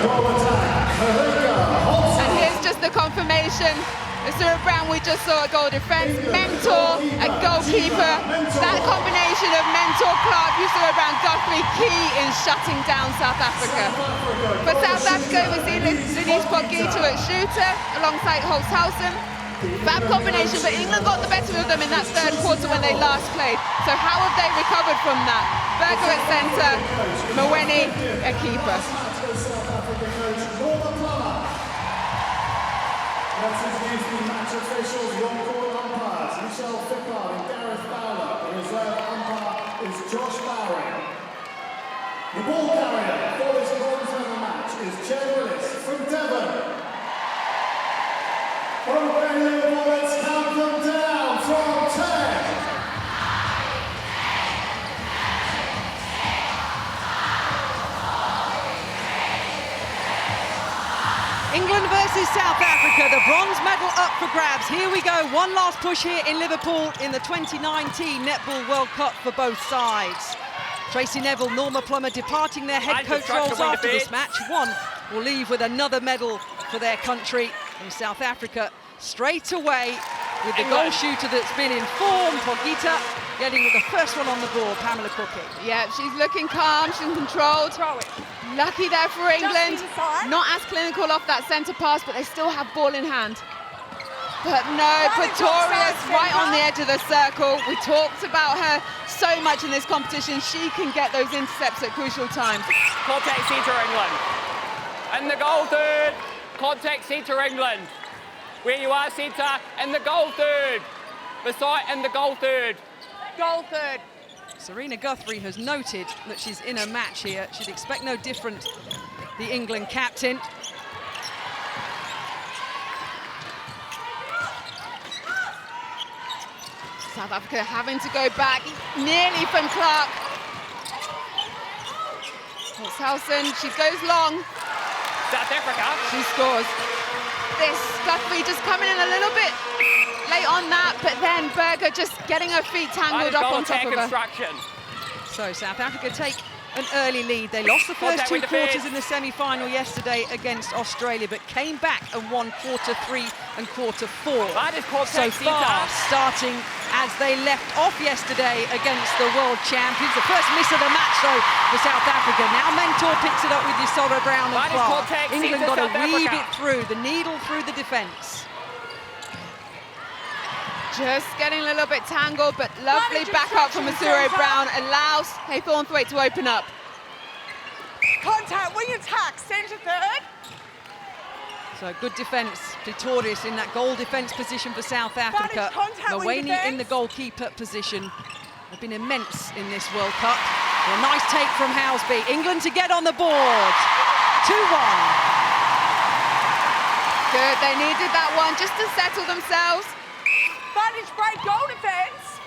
And here's just the confirmation. Azura Brown, we just saw a goal defense, mentor, a goalkeeper. That combination of mentor, Clark, Azura Brown, Guthrie, key in shutting down South Africa. For South Africa, we see Denise Pogito at shooter alongside Holzhausen. Fab combination, but England got the better of them in that third quarter when they last played. So how have they recovered from that? Berger at centre, Mweni a keeper. Let's introduce the match officials, Ron Court umpires, Michelle Fippard and Gareth Fowler. The reserve umpire is Josh Lowry. The ball carrier for this bronze medal match is Jen Willis from Devon. Okay, Liverpool, let's count them down from 10. England versus South Africa, the bronze medal up for grabs. Here we go, one last push here in Liverpool in the 2019 Netball World Cup for both sides. Tracy Neville, Norma Plummer departing their head coach roles after this match. One will leave with another medal for their country. And South Africa straight away with the goal shooter that's been in form, Pogita, getting with the first one on the board, Pamela Cookie. Yeah, she's looking calm, she's controlled. Lucky there for England. Not as clinical off that centre pass, but they still have ball in hand. But no, Pretorius right on the edge of the circle. We talked about her so much in this competition. She can get those intercepts at crucial times. Contact centre England. And the goal third. Contact centre England. Where you are, centre, and the goal third. Beside and the goal third. Goal third. Serena Guthrie has noted that she's in a match here. She'd expect no different, the England captain. South Africa having to go back, nearly from Clark. Holzhausen, she goes long. South Africa. She scores. This Guthrie just coming in a little bit late on that, but then Berger just getting her feet tangled up on top of her. So South Africa take an early lead. They lost the first two quarters in the semi-final yesterday against Australia, but came back and won quarter 3 and quarter 4. So far, starting as they left off yesterday against the world champions. The first miss of the match, though, for South Africa. Now Mentor picks it up with Yusora Brown and Clark. England got to weave it through, the needle through the defence. Just getting a little bit tangled, but lovely backup from Azura Brown allows Haythornthwaite to open up. Contact, wing attack, centre third. So good defence, Pretorius in that goal defence position for South Africa. Mweni in the goalkeeper position. They've been immense in this World Cup. A nice take from Housby. England to get on the board. 2-1. Good, they needed that one just to settle themselves. Vantage break, goal defence.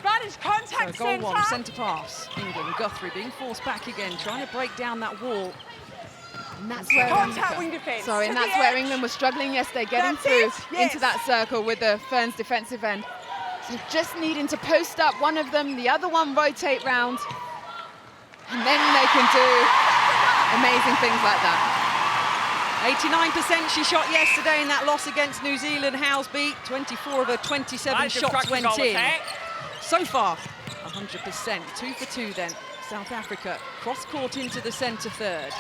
Vantage contact, so goal one, centre pass. England, Guthrie being forced back again, trying to break down that wall. And that's where where England was struggling yesterday, getting through into that circle with the Ferns defensive end. So just needing to post up one of them, the other one rotate round, and then they can do amazing things like that. 89% she shot yesterday in that loss against New Zealand. Housby, 24 of her 27 shots went in. So far, 100%. 2 for 2 then. South Africa cross-court into the centre third.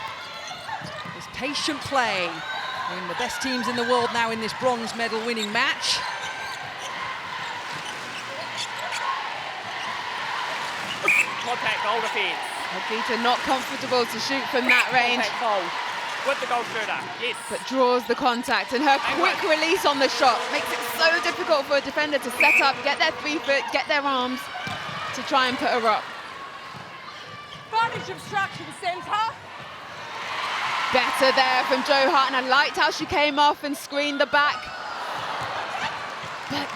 This patient play. One of the best teams in the world now in this bronze medal winning match. Contact goal defence. Pogita not comfortable to shoot from that range. With the goal shooter, yes. But draws the contact, and her quick release on the shot makes it so difficult for a defender to set up, get their 3 foot, get their arms to try and put her up. Advantage obstruction centre. Better there from Jo Hart, and I liked how she came off and screened the back. But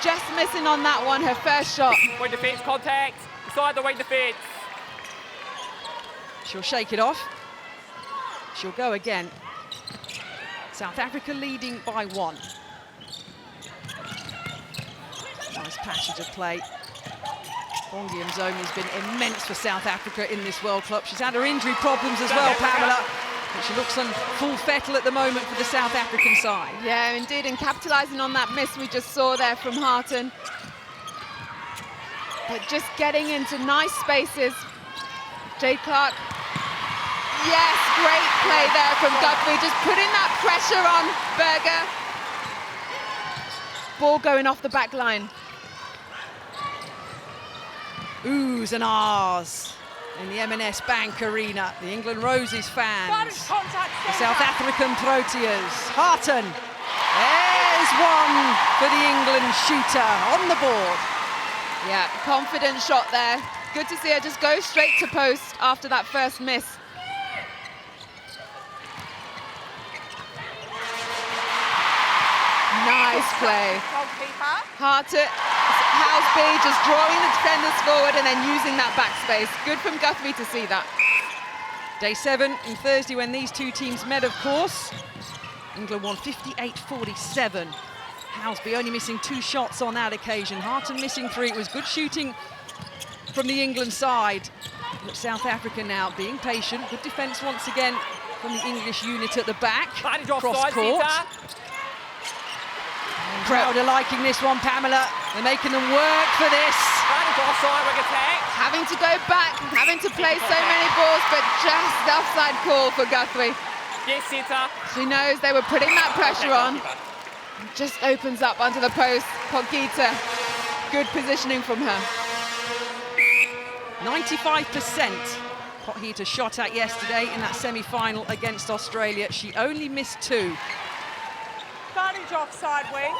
just missing on that one, her first shot. Wing defence contact, beside the wing defence. She'll shake it off. She'll go again. South Africa leading by 1. Nice passage of play. Bongiam zone has been immense for South Africa in this World Cup. She's had her injury problems as well, Pamela. But she looks on full fettle at the moment for the South African side. Yeah, indeed, and capitalising on that miss we just saw there from Harton. But just getting into nice spaces. Jade Clark. Yes, great play there from Guthrie, just putting that pressure on Berger. Ball going off the back line. Oohs and ahs in the M&S Bank Arena. The England Roses fans. The South African Proteas. Harton. There's one for the England shooter on the board. Yeah, confident shot there. Good to see her just go straight to post after that first miss. Nice play. Harton, Houseby just drawing the defenders forward and then using that backspace. Good from Guthrie to see that. Day 7 on Thursday when these two teams met, of course. England won 58-47. Houseby only missing 2 shots on that occasion. Harton missing 3. It was good shooting from the England side. But South Africa now being patient. Good defence once again from the English unit at the back. Cross court. Crowd are liking this one, Pamela. They're making them work for this. Having to go back, having to play so many balls, but just the offside call for Guthrie. Yes, Sita. She knows they were putting that pressure on. Just opens up under the post. Potgieter, good positioning from her. 95% Potgieter shot at yesterday in that semi-final against Australia. She only missed 2. Advantage offside wing.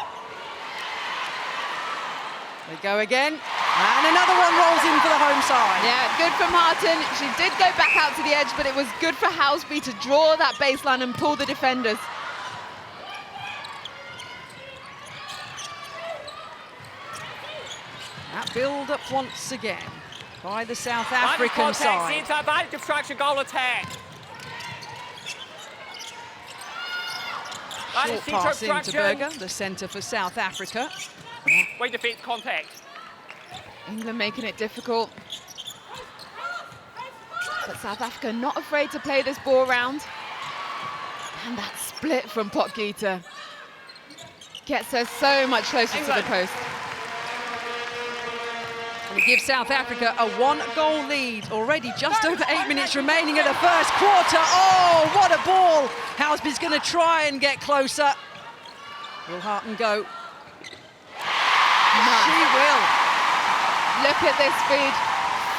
They go again, and another one rolls in for the home side. Yeah, good from Harton. She did go back out to the edge, but it was good for Houseby to draw that baseline and pull the defenders. That build-up once again by the South African side. Advantage obstruction, goal attack. Short pass into Berger, the centre for South Africa. Way defence contact. England making it difficult. But South Africa not afraid to play this ball round. And that split from Potgieter gets her so much closer to the post. And it gives South Africa a 1-goal lead. Already just over 8 minutes remaining in the first quarter. Oh, what a ball! Houseby's going to try and get closer. Will Harton go? She will. Look at this feed.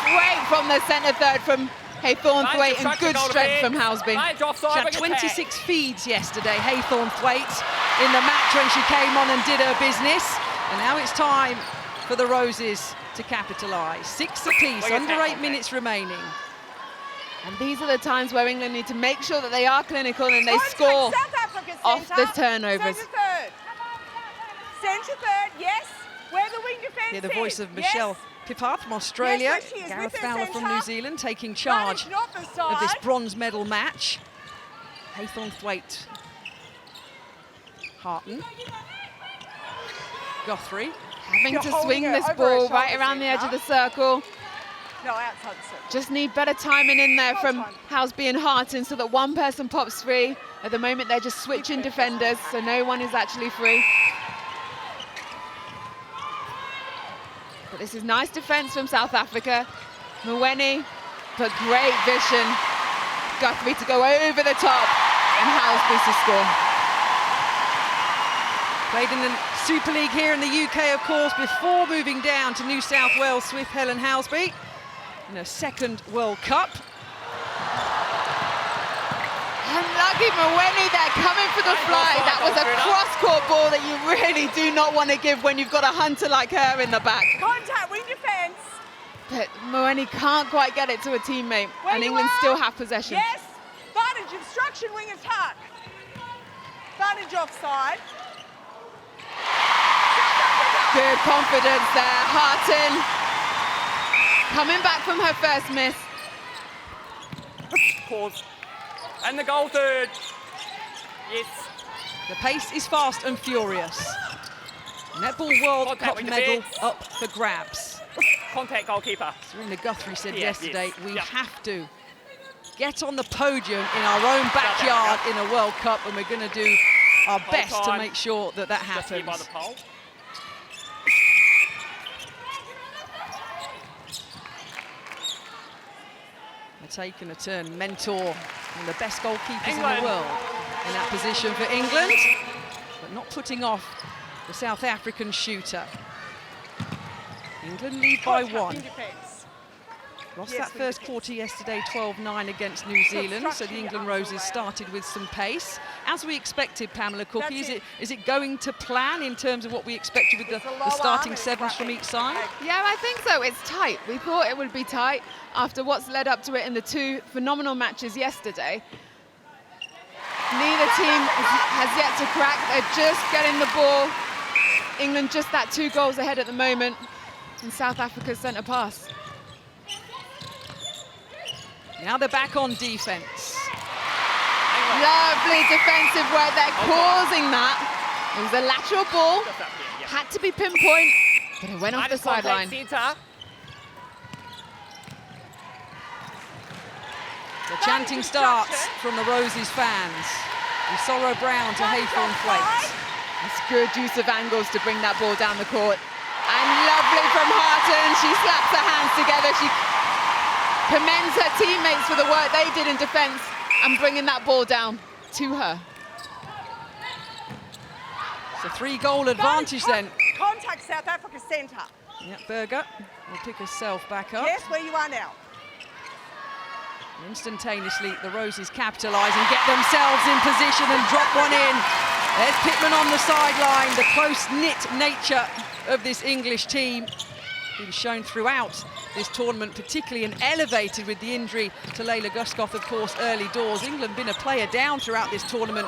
Great from the centre third from Haythornthwaite and good strength from Houseby. She had 26 feeds yesterday, Haythornthwaite, in the match when she came on and did her business. And now it's time for the Roses to capitalise. 6 apiece, under 8 minutes remaining. And these are the times where England need to make sure that they are clinical and they score off the turnovers. Centre third, yes. Where the wing defence Hear the voice of Michelle Pippard from Australia. Yes, Gareth Fowler from New Zealand taking charge of this bronze medal match. Haythornthwaite. Harton. Guthrie. Having to swing this ball right around the edge of the circle. No, outside the circle. Just need better timing in there from Houseby and Harton so that one person pops free. At the moment, they're just switching defenders, so no one is actually free. But this is nice defence from South Africa. Mweni, but great vision. Guthrie to go over the top and Houseby to score. Played in the Super League here in the UK, of course, before moving down to New South Wales with Helen Houseby in her 2nd World Cup. Unlucky Mweni there, coming for the fly. That was a cross-court ball that you really do not want to give when you've got a hunter like her in the back. Contact, wing defence. But Mweni can't quite get it to a teammate, and England still have possession. Yes. Advantage, obstruction, wing attack. Advantage offside. Good confidence there, Harton. Coming back from her first miss. Pause. And the goal third. Yes. The pace is fast and furious. Netball World Cup medal up for grabs. Contact goalkeeper. Serena Guthrie said Yes, yesterday, yes. we Yep. have to get on the podium in our own backyard in a World Cup, and we're going to do our best to time. make sure that that Just here by happens. the pole. They're taking a turn, Mentor, one of the best goalkeepers in England. the world in that position for England, but not putting off the South African shooter. England lead by Contact 1. in defence. Lost Yes, that we first defend. quarter yesterday, 12-9 against New Zealand, so the England Roses started with some pace. As we expected, Pamela Cookie, That's is it going to plan in terms of what we expected with It's a the low starting arm and sevens it's from right each side? leg. Yeah, I think so. It's tight. We thought it would be tight after what's led up to it in the 2 phenomenal matches yesterday. Neither team has yet to crack. They're just getting the ball. England just that 2 goals ahead at the moment. And South Africa's centre pass. Now they're back on defence. Lovely defensive work. They're causing that. It was a lateral ball. Just up here, yeah. Had to be pinpoint, but it went off the Minus contact sideline. centre. The chanting starts from the Roses fans. Sorrow Brown to Haythorne Thwaite. It's good use of angles to bring that ball down the court. And lovely from Harton. She slaps her hands together. She commends her teammates for the work they did in defence and bringing that ball down to her. It's a 3-goal advantage then. Contact South Africa centre. Yeah, Berger will pick herself back up. Yes, where you are now. Instantaneously, the Roses capitalise and get themselves in position and drop one in. There's Pittman on the sideline. The close-knit nature of this English team been shown throughout this tournament, particularly and elevated with the injury to Leila Guskov, of course, early doors. England been a player down throughout this tournament.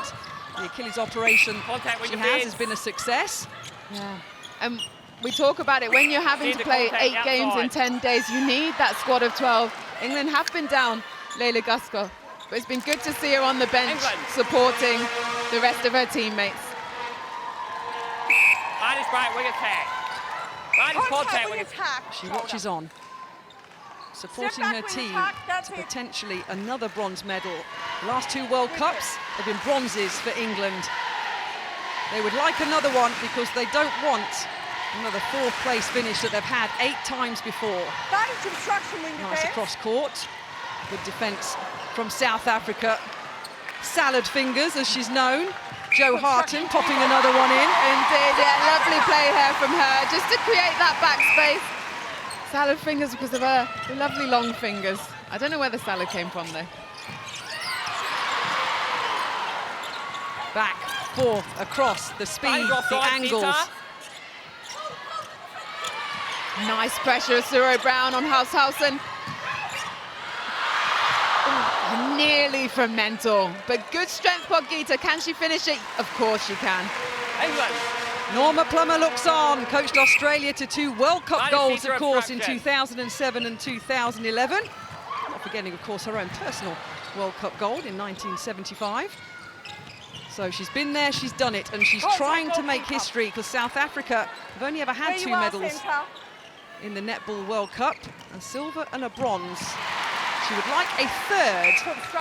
The Achilles operation Contact with she defence. has been a success. Yeah. And we talk about it, when you're having See to the play contact 8 games in outside. 10 days, you need that squad of 12. England have been down Leila Guskov, but it's been good to see her on the bench England. supporting the rest of her teammates. Minus break, wing attack. Minus contact, wing attack. attack. She watches on, supporting back her when team attack, that's to it. potentially another bronze medal. Last 2 World Cups have been bronzes for England. They would like another one because they don't want another 4th place finish that they've had 8 times before. Advantage obstruction wing Nice defence. across court. Good defence from South Africa. Salad fingers, as she's known. Jo Harton popping another one in. Indeed, yeah, lovely play here from her, just to create that backspace. Salad fingers because of her lovely long fingers. I don't know where the salad came from though. Back, forth, across, the speed, Minus the offside, angles. centre. Nice pressure, Suro Brown on Haushausen. Ooh, nearly from Mentor, but good strength, Pogita. Can she finish it? Of course she can. England. Norma Plummer looks on, coached Australia to 2 World Cup Minus goals, centre of course, in obstruction. 2007 and 2011. Not forgetting, of course, her own personal World Cup goal in 1975. So she's been there, she's done it, and she's Contact trying to make goalkeeper. history because South Africa have only ever had Where 2 you are, medals centre. in the Netball World Cup, a silver and a bronze. She would like a 3rd,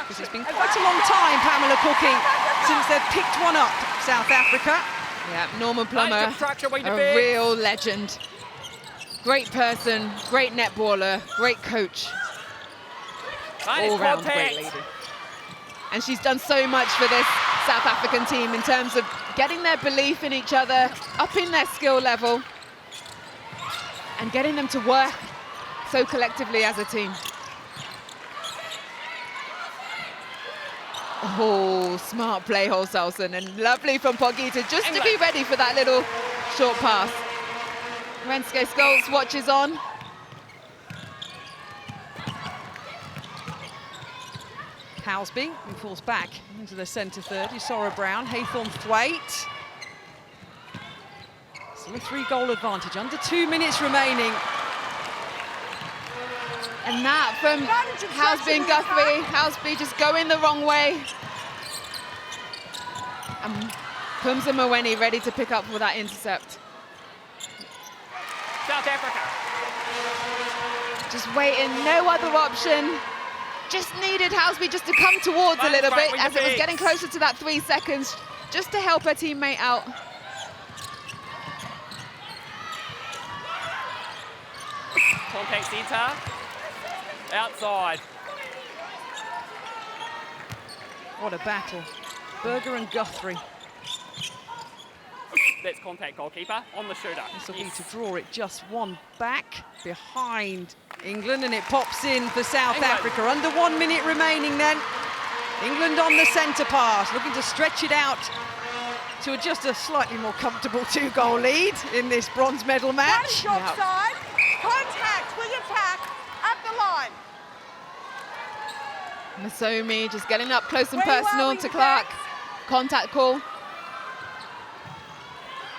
because it's been quite a long time, Pamela Cookie, since they've picked one up, South Africa. Yeah, Norma Minus Plummer, obstruction, wing a defence. real legend. Great person, great netballer, great coach, Minus all-round great contact. lady. And she's done so much for this South African team in terms of getting their belief in each other, upping their skill level, and getting them to work so collectively as a team. Oh, smart play, Holzhausen, and lovely from Pogita, just to be ready for that little short pass. Renske Stoltz watches on. Housby, who falls back into the centre third. Sorrow Brown, Haythorne Thwaite. Still a 3-goal advantage, under 2 minutes remaining. And that from Housby and Guthrie. Housby just going the wrong way. And Pumza Mweni ready to pick up for that intercept. South Africa. Just waiting, no other option. Just needed Houseby just to come towards a little bit as it was getting closer to that 3 seconds, just to help her teammate out. Contact centre. Outside. What a battle. Berger and Guthrie. That's contact, goalkeeper, on the shooter. This will be to draw it just one back behind England, and it pops in for South Africa. Under 1 minute remaining then. England on the centre pass, looking to stretch it out to just a slightly more comfortable 2-goal lead in this bronze medal match. One shot side. Contact with attack up the line. Masomi just getting up close and Very well, personal to Clark. Contact call.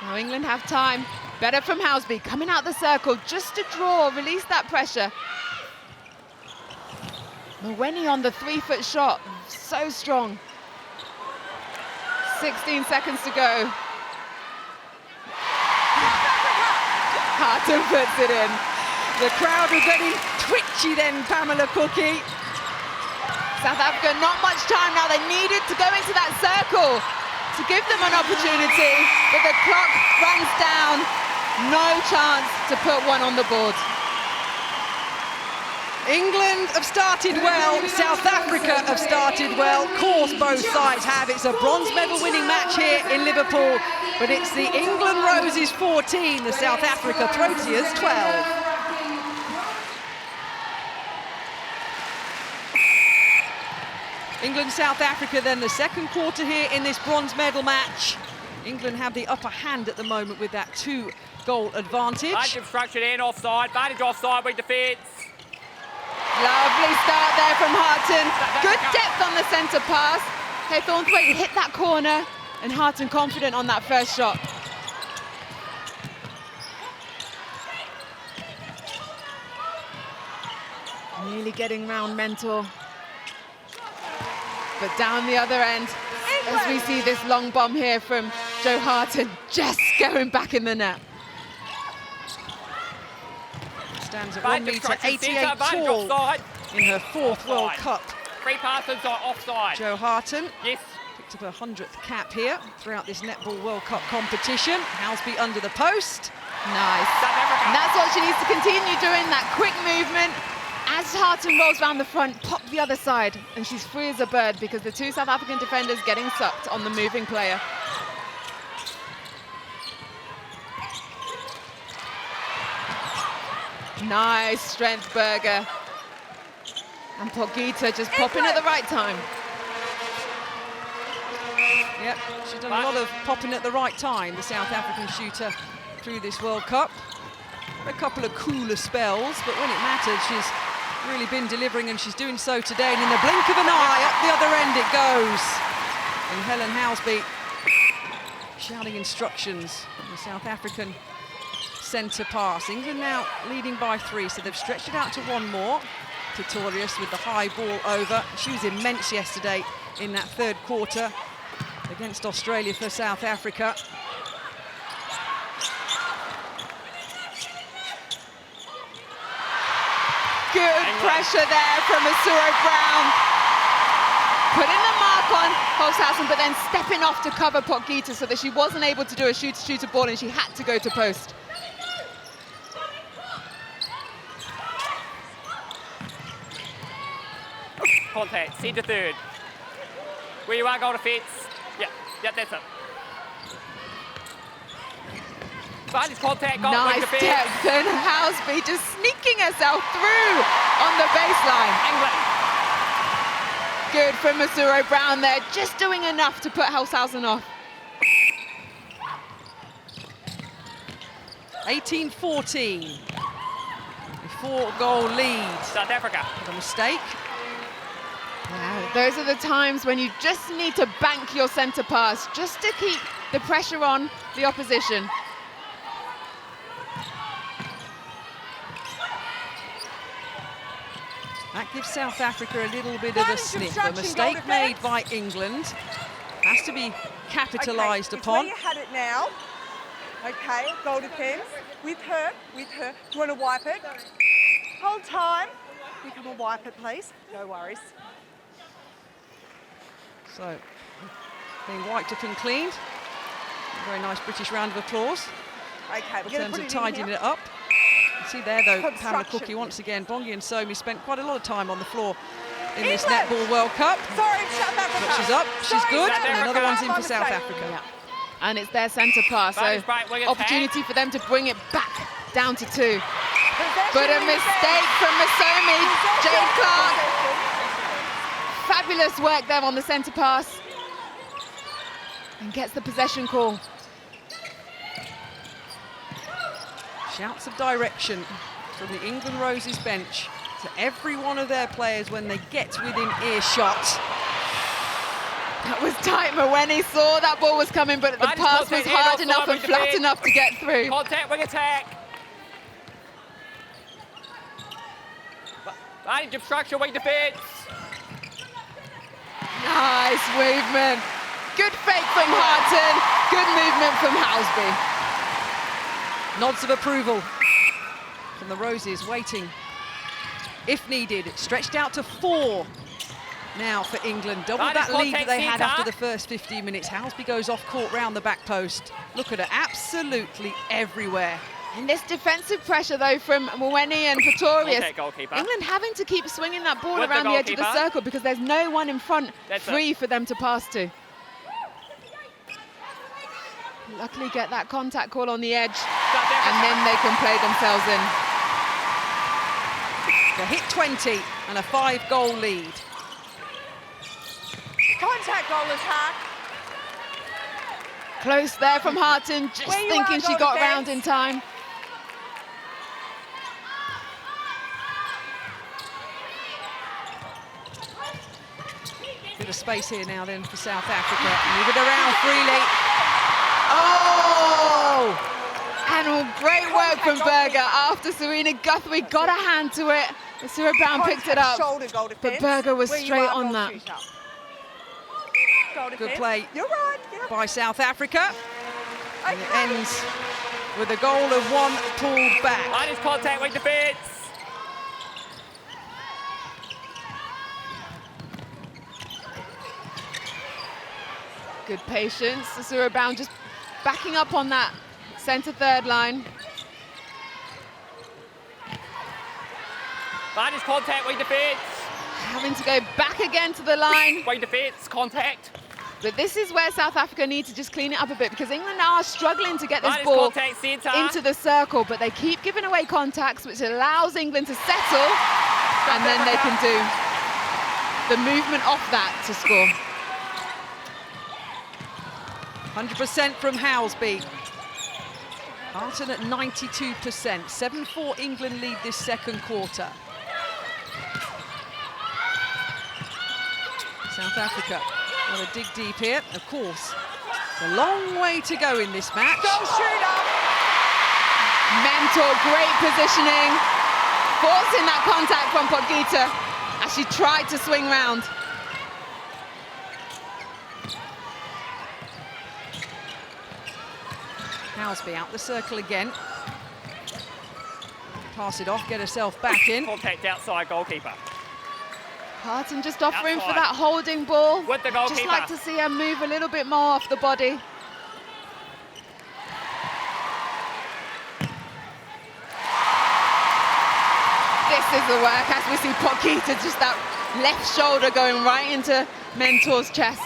Now England have time. Better from Houseby, coming out the circle just to draw, release that pressure. Mweni on the 3-foot shot, so strong. 16 seconds to go. Harton puts it in. The crowd were getting twitchy then, Pamela Cookie. South Africa, not much time now. They needed to go into that circle to give them an opportunity, but the clock runs down. No chance to put one on the board. England have started well, South Africa have started well. Of course, both sides have. It's a bronze medal winning match here in Liverpool, but it's the England Roses 14, the South Africa Proteas 12. England, South Africa then the second quarter here in this bronze medal match. England have the upper hand at the moment with that 2-goal advantage. Large obstruction and offside. Advantage offside with defence. Lovely start there from Harton. Good depth on the centre pass. Okay, Thornthwaite hit that corner, and Harton confident on that first shot. Nearly getting round Mentor. But down the other end, as we see this long bomb here from Jo Harton, just going back in the net. Stands at 1 metre 88 tall in her 4th World Cup. Free passes are offside. Jo Harton. Yes. Picked up her 100th cap here throughout this Netball World Cup competition. Houseby under the post. Nice. And that's what she needs to continue doing, that quick movement. As Harton rolls around the front, pop the other side, and she's free as a bird because the 2 South African defenders getting sucked on the moving player. Nice strength, Berger. And Pogita just popping at the right time. Yep, she's done a lot of popping at the right time, the South African shooter through this World Cup. A couple of cooler spells, but when it mattered, she's really been delivering, and she's doing so today. And in the blink of an eye, up the other end it goes. And Helen Houseby shouting instructions from the South African centre pass. England now leading by 3, so they've stretched it out to 1 more. Pretorius with the high ball over. She was immense yesterday in that 3rd quarter against Australia for South Africa. Good pressure there from Asuro Brown. Putting the mark on Holzhausen, but then stepping off to cover Potgieter so that she wasn't able to do a shooter ball, and she had to go to post. Contact, centre third. Where you are, goal defence. Yeah, that's it. Advantage contact, goal Nice defence. depth, and Houseby just sneaking herself through on the baseline. England. Good from Asuro Brown there, just doing enough to put Holzhausen off. 18-14. A 4-goal lead. South Africa. With a mistake. Yeah, those are the times when you just need to bank your centre pass, just to keep the pressure on the opposition. That gives South Africa a little bit of a sniff. A mistake made by England has to be capitalised upon. Where you had it now. Okay, goal defence. with her. Do you want to wipe it? Hold time. You come and wipe it, please. No worries. So, being wiped up and cleaned. A very nice British round of applause Okay, in we're going terms to of put it in tidying here. it up. You see there, though, Pamela Construction. Cookie once again. Bongi and Somi spent quite a lot of time on the floor in this England. Netball World Cup. Sorry, South Africa. But she's up, she's Sorry, good, South and another Africa. one's in My for South mistake. Africa. Yeah. And it's their centre pass, so Right, right, we're gonna opportunity for them to bring it back down to 2. Possession, But a he mistake says. from Masomi. Possession, Jade Clark, possession. fabulous work there on the centre pass. And gets the possession call. Shouts of direction from the England Roses bench to every one of their players when they get within earshot. That was tight. Mawene saw that ball was coming, but the Right, pass it's was contact, hard in enough offside and with flat defence. enough to get through. Contact, wing attack. Right, obstruction, wing defence. Nice movement. Good fake from Harton. Good movement from Housby. Nods of approval from the Roses, waiting, if needed. Stretched out to 4 now for England. Double Right, that it's lead that they had contact, after the first 15 minutes. Housby goes off court round the back post. Look at her, absolutely everywhere. And this defensive pressure, though, from Mawene and Pretorius. Okay, goalkeeper. England having to keep swinging that ball With the around the edge of the goalkeeper. circle because there's no one in front That's free it. for them to pass to. Luckily get that contact call on the edge and then they can play themselves in. They hit 20 and a 5-goal lead. Contact goal attack. Close there from Harton, just Where you thinking are, she goal got defence. round in time. Bit of space here now then for South Africa. Move it around freely. Oh! And great work from Berger after Serena Guthrie got a hand to it. Sarah Brown picked it up. Shoulder goal defence. Berger was Where you straight are, on goal that. shooter. Goal Good defence. play. You're right. Yeah. By South Africa. And it Okay. ends with a goal of 1 pulled back. Right, it's contact, wing defence. Good patience. Sarah Brown just backing up on that centre third line. Right, it's contact, wing defence. Having to go back again to the line. Wing defence, contact. But this is where South Africa need to just clean it up a bit because England are struggling to get this Right, it's ball contact, centre. into the circle, but they keep giving away contacts, which allows England to settle, and then they can do the movement off that to score. 100% from Housby. Harton at 92%. 7-4 England lead this second quarter. South Africa want to dig deep here. Of course, it's a long way to go in this match. Goal shooter. Mentor, great positioning, forcing that contact from Pogita as she tried to swing round. Housby out the circle again. Pass it off, get herself back in. Contact outside goalkeeper. Harton just offering for Outside. that holding ball. With the Just goalkeeper. like to see her move a little bit more off the body. This is the work as we see Pogita, just that left shoulder going right into Mentor's chest.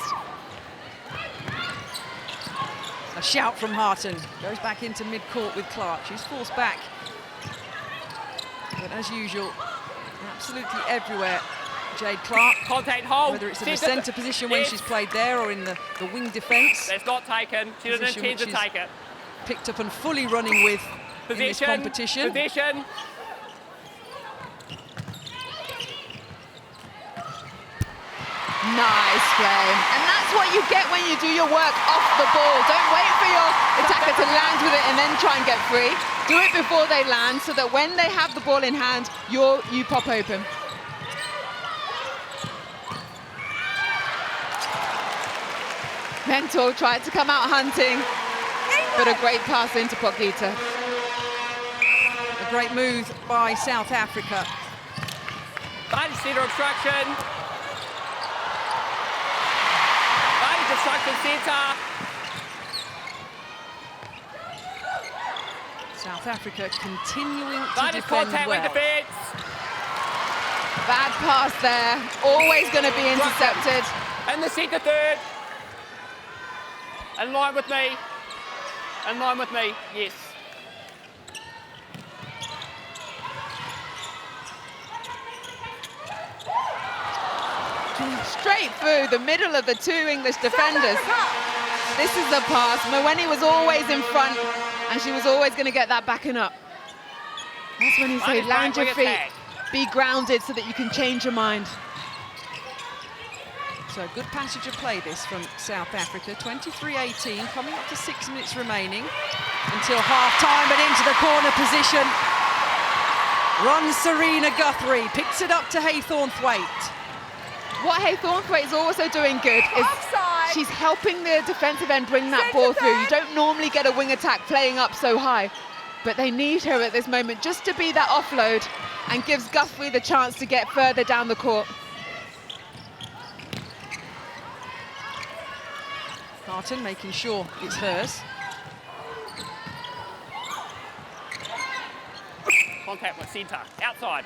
A shout from Harton. Goes back into mid-court with Clark. She's forced back. But as usual, absolutely everywhere. Jade Clark, Contact hold. whether it's in the Centre- centre position when Yes. she's played there or in the wing defence. That's not taken. She didn't Position intend to which is take it. Picked up and fully running with in this Position. competition. Position. Nice play. And that's what you get when you do your work off the ball. Don't wait for your attacker to land with it and then try and get free. Do it before they land so that when they have the ball in hand, you pop open. Mentor tried to come out hunting, but a great pass into Pogita. great move by South Africa. Bad centre obstruction. Bad obstruction centre. South Africa continuing to Bad defend contact with well. defence. Bad pass there, always going to be intercepted. In the centre third. In line with me. In line with me, yes. Straight through the middle of the two English defenders. This is the pass. Mweni was always in front, and she was always going to get that backing up. That's when you say land your feet, be grounded so that you can change your mind. So a good passage of play this from South Africa. 23-18, coming up to 6 minutes remaining until half-time, but into the corner position. Runs Serena Guthrie, picks it up to Haythornthwaite. What Haythornthwaite is also doing good is Offside. she's helping the defensive end bring that ball through. You don't normally get a wing attack playing up so high, but they need her at this moment just to be that offload and gives Guthrie the chance to get further down the court. Carton making sure it's hers. Contact with centre, outside.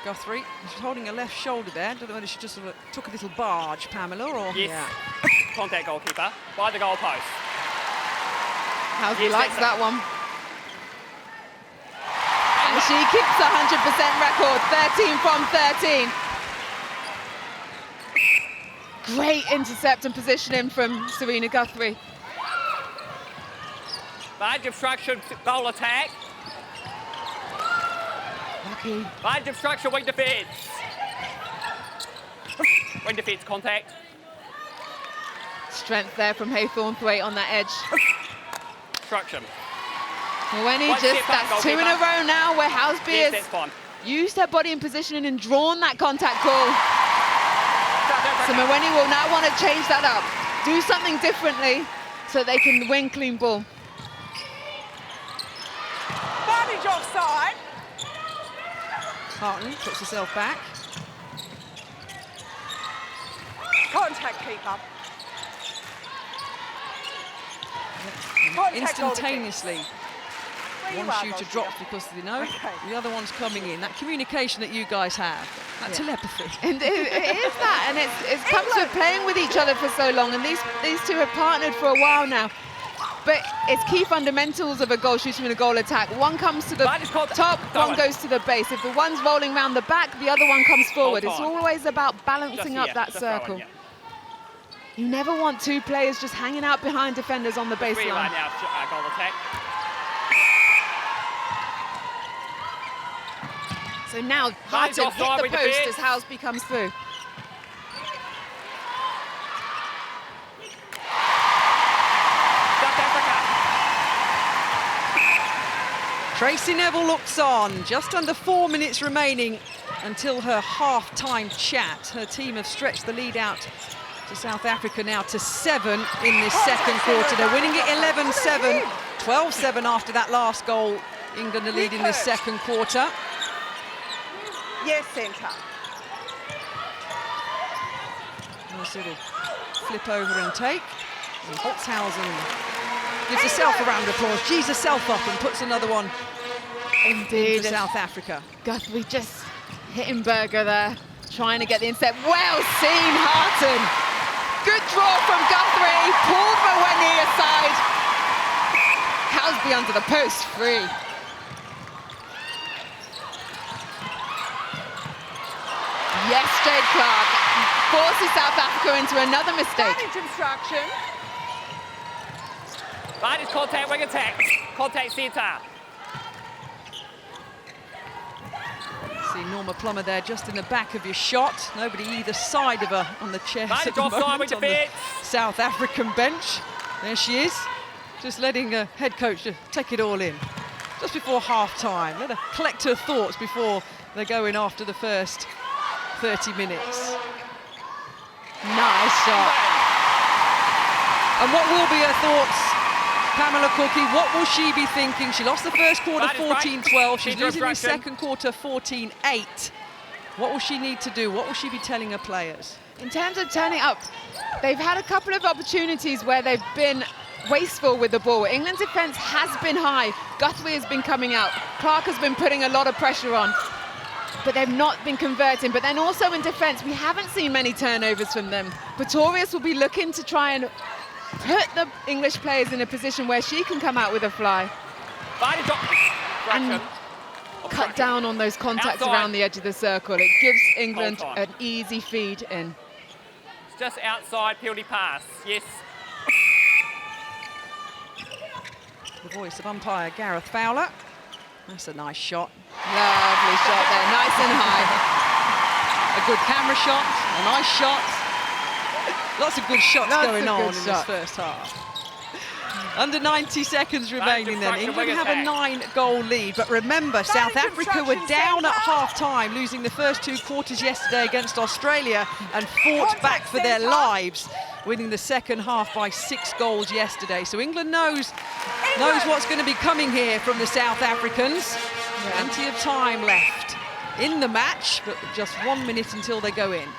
Guthrie, she's holding her left shoulder there. Don't know whether she just sort of took a little barge, Pamela, or... Yes. Yeah. Contact goalkeeper by the goalpost. Housby Yes, likes that's that one. And she keeps a 100% record, 13 from 13. Great intercept and positioning from Serena Guthrie. Bad obstruction, goal attack. Lucky. Bad obstruction, wing defence. Wing defence, contact. Strength there from Haythornthwaite on that edge. Obstruction. Mweni One just, step back, that's two in a goalkeeper. row now where Housby Yes, has that's fine. used her body in positioning and drawn that contact call. So Mweni will now want to change that up, do something differently so they can win clean ball. Advantage offside. Carton puts herself back. Contact keeper. Contact Instantaneously, Where you one are, shooter goalkeeper. drops because they know Okay. the other one's coming in. That communication that you guys have, that telepathy. And it is that, and it's come to playing with each other for so long, and these two have partnered for a while now. But it's key fundamentals of a goal shooting and a goal attack. One comes to the That is called- top, that one one. goes to the base. If the one's rolling around the back, the other one comes forward. It's on. always about balancing Just up that just throw in, circle. yeah. You never want two players just hanging out behind defenders on the Three right baseline. now, goal attack. So now Harton offside hit the with the post bit. as Housby comes through. South Africa. Tracy Neville looks on, just under 4 minutes remaining until her half-time chat. Her team have stretched the lead out to South Africa now to 7 in this second quarter. They're winning it 11-7, 12-7 after that last goal. England are leading this second quarter. Yes, centre. Nice little flip over and take. And Holtzhausen gives herself a round of applause, G's herself up and puts another one Indeed. for South Africa. Guthrie just hitting Berger there, trying to get the intercept. Well seen, Harton. Good draw from Guthrie, pulled Mweni aside. Housby under the post, free. Yes, Jade Clark forces South Africa into another mistake. Advantage obstruction. Bad is contact, wing attack. Contact centre. See Norma Plummer there just in the back of your shot. Nobody either side of her on the chairs Right, at the offside moment with on the defence. South African bench. There she is, just letting her head coach take it all in. Just before half-time, let her collect her thoughts before they go in after the first 30 minutes. Nice shot. And what will be her thoughts Pamela Cookie, what will she be thinking? She lost the first quarter That is right. 14-12. She's Teacher losing the obstruction. second quarter 14-8. What will she need to do? What will she be telling her players? In terms of turning up, they've had a couple of opportunities where they've been wasteful with the ball. England's defence has been high. Guthrie has been coming out. Clark has been putting a lot of pressure on, but they've not been converting. But then also in defence, we haven't seen many turnovers from them. Pretorius will be looking to try and put the English players in a position where she can come out with a fly and cut down on those contacts Outside. around the edge of the circle. It gives England Hold on. an easy feed in. It's just outside penalty pass. Yes. The voice of umpire Gareth Fowler. That's a nice shot. Lovely shot there, nice and high. A good camera shot, a nice shot. Lots of good shots Lots going of on good in this shots. first half. Under 90 seconds remaining then. obstruction, England wing have a attack. 9-goal lead, but remember, South Africa were obstruction, down at centre. half-time, losing the first 2 quarters yesterday against Australia and fought Contact back for their centre. lives, winning the second half by 6 goals yesterday. So England knows what's going to be coming here from the South Africans. Plenty of time left in the match, but just 1 minute until they go in.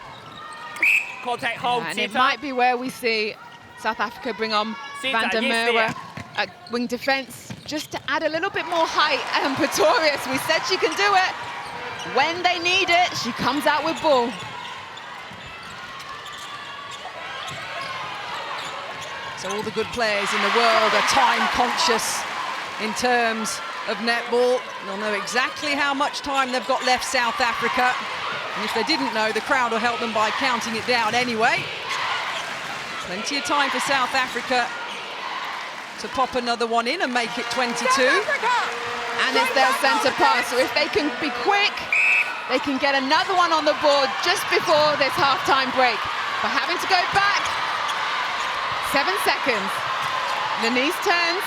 Contact hold, And it centre. might be where we see South Africa bring on Centre, Van der yes, Merwe at wing defence, just to add a little bit more height. And Pretorius, we said she can do it. When they need it, she comes out with ball. So all the good players in the world are time conscious in terms of netball. They'll know exactly how much time they've got left, South Africa. And if they didn't know, the crowd will help them by counting it down anyway. Plenty of time for South Africa to pop another one in and make it 22. And it's their centre pass. So if they can be quick, they can get another one on the board just before this half-time break. But having to go back, 7 seconds. Denise turns.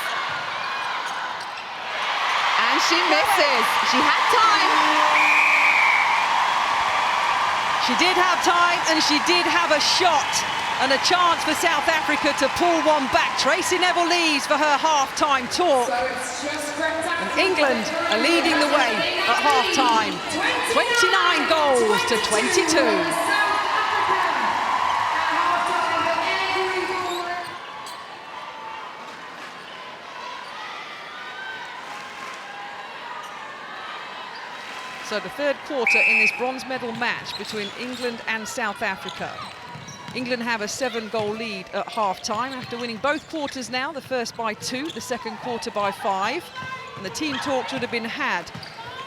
And she misses. She had time. She did have time and she did have a shot and a chance for South Africa to pull one back. Tracy Neville leads for her half-time talk. And England are leading the way at half-time. 29 goals to 22. So the third quarter in this bronze medal match between England and South Africa. England have a 7-goal lead at half-time after winning both quarters now, the first by 2, the second quarter by 5. And the team talks would have been had.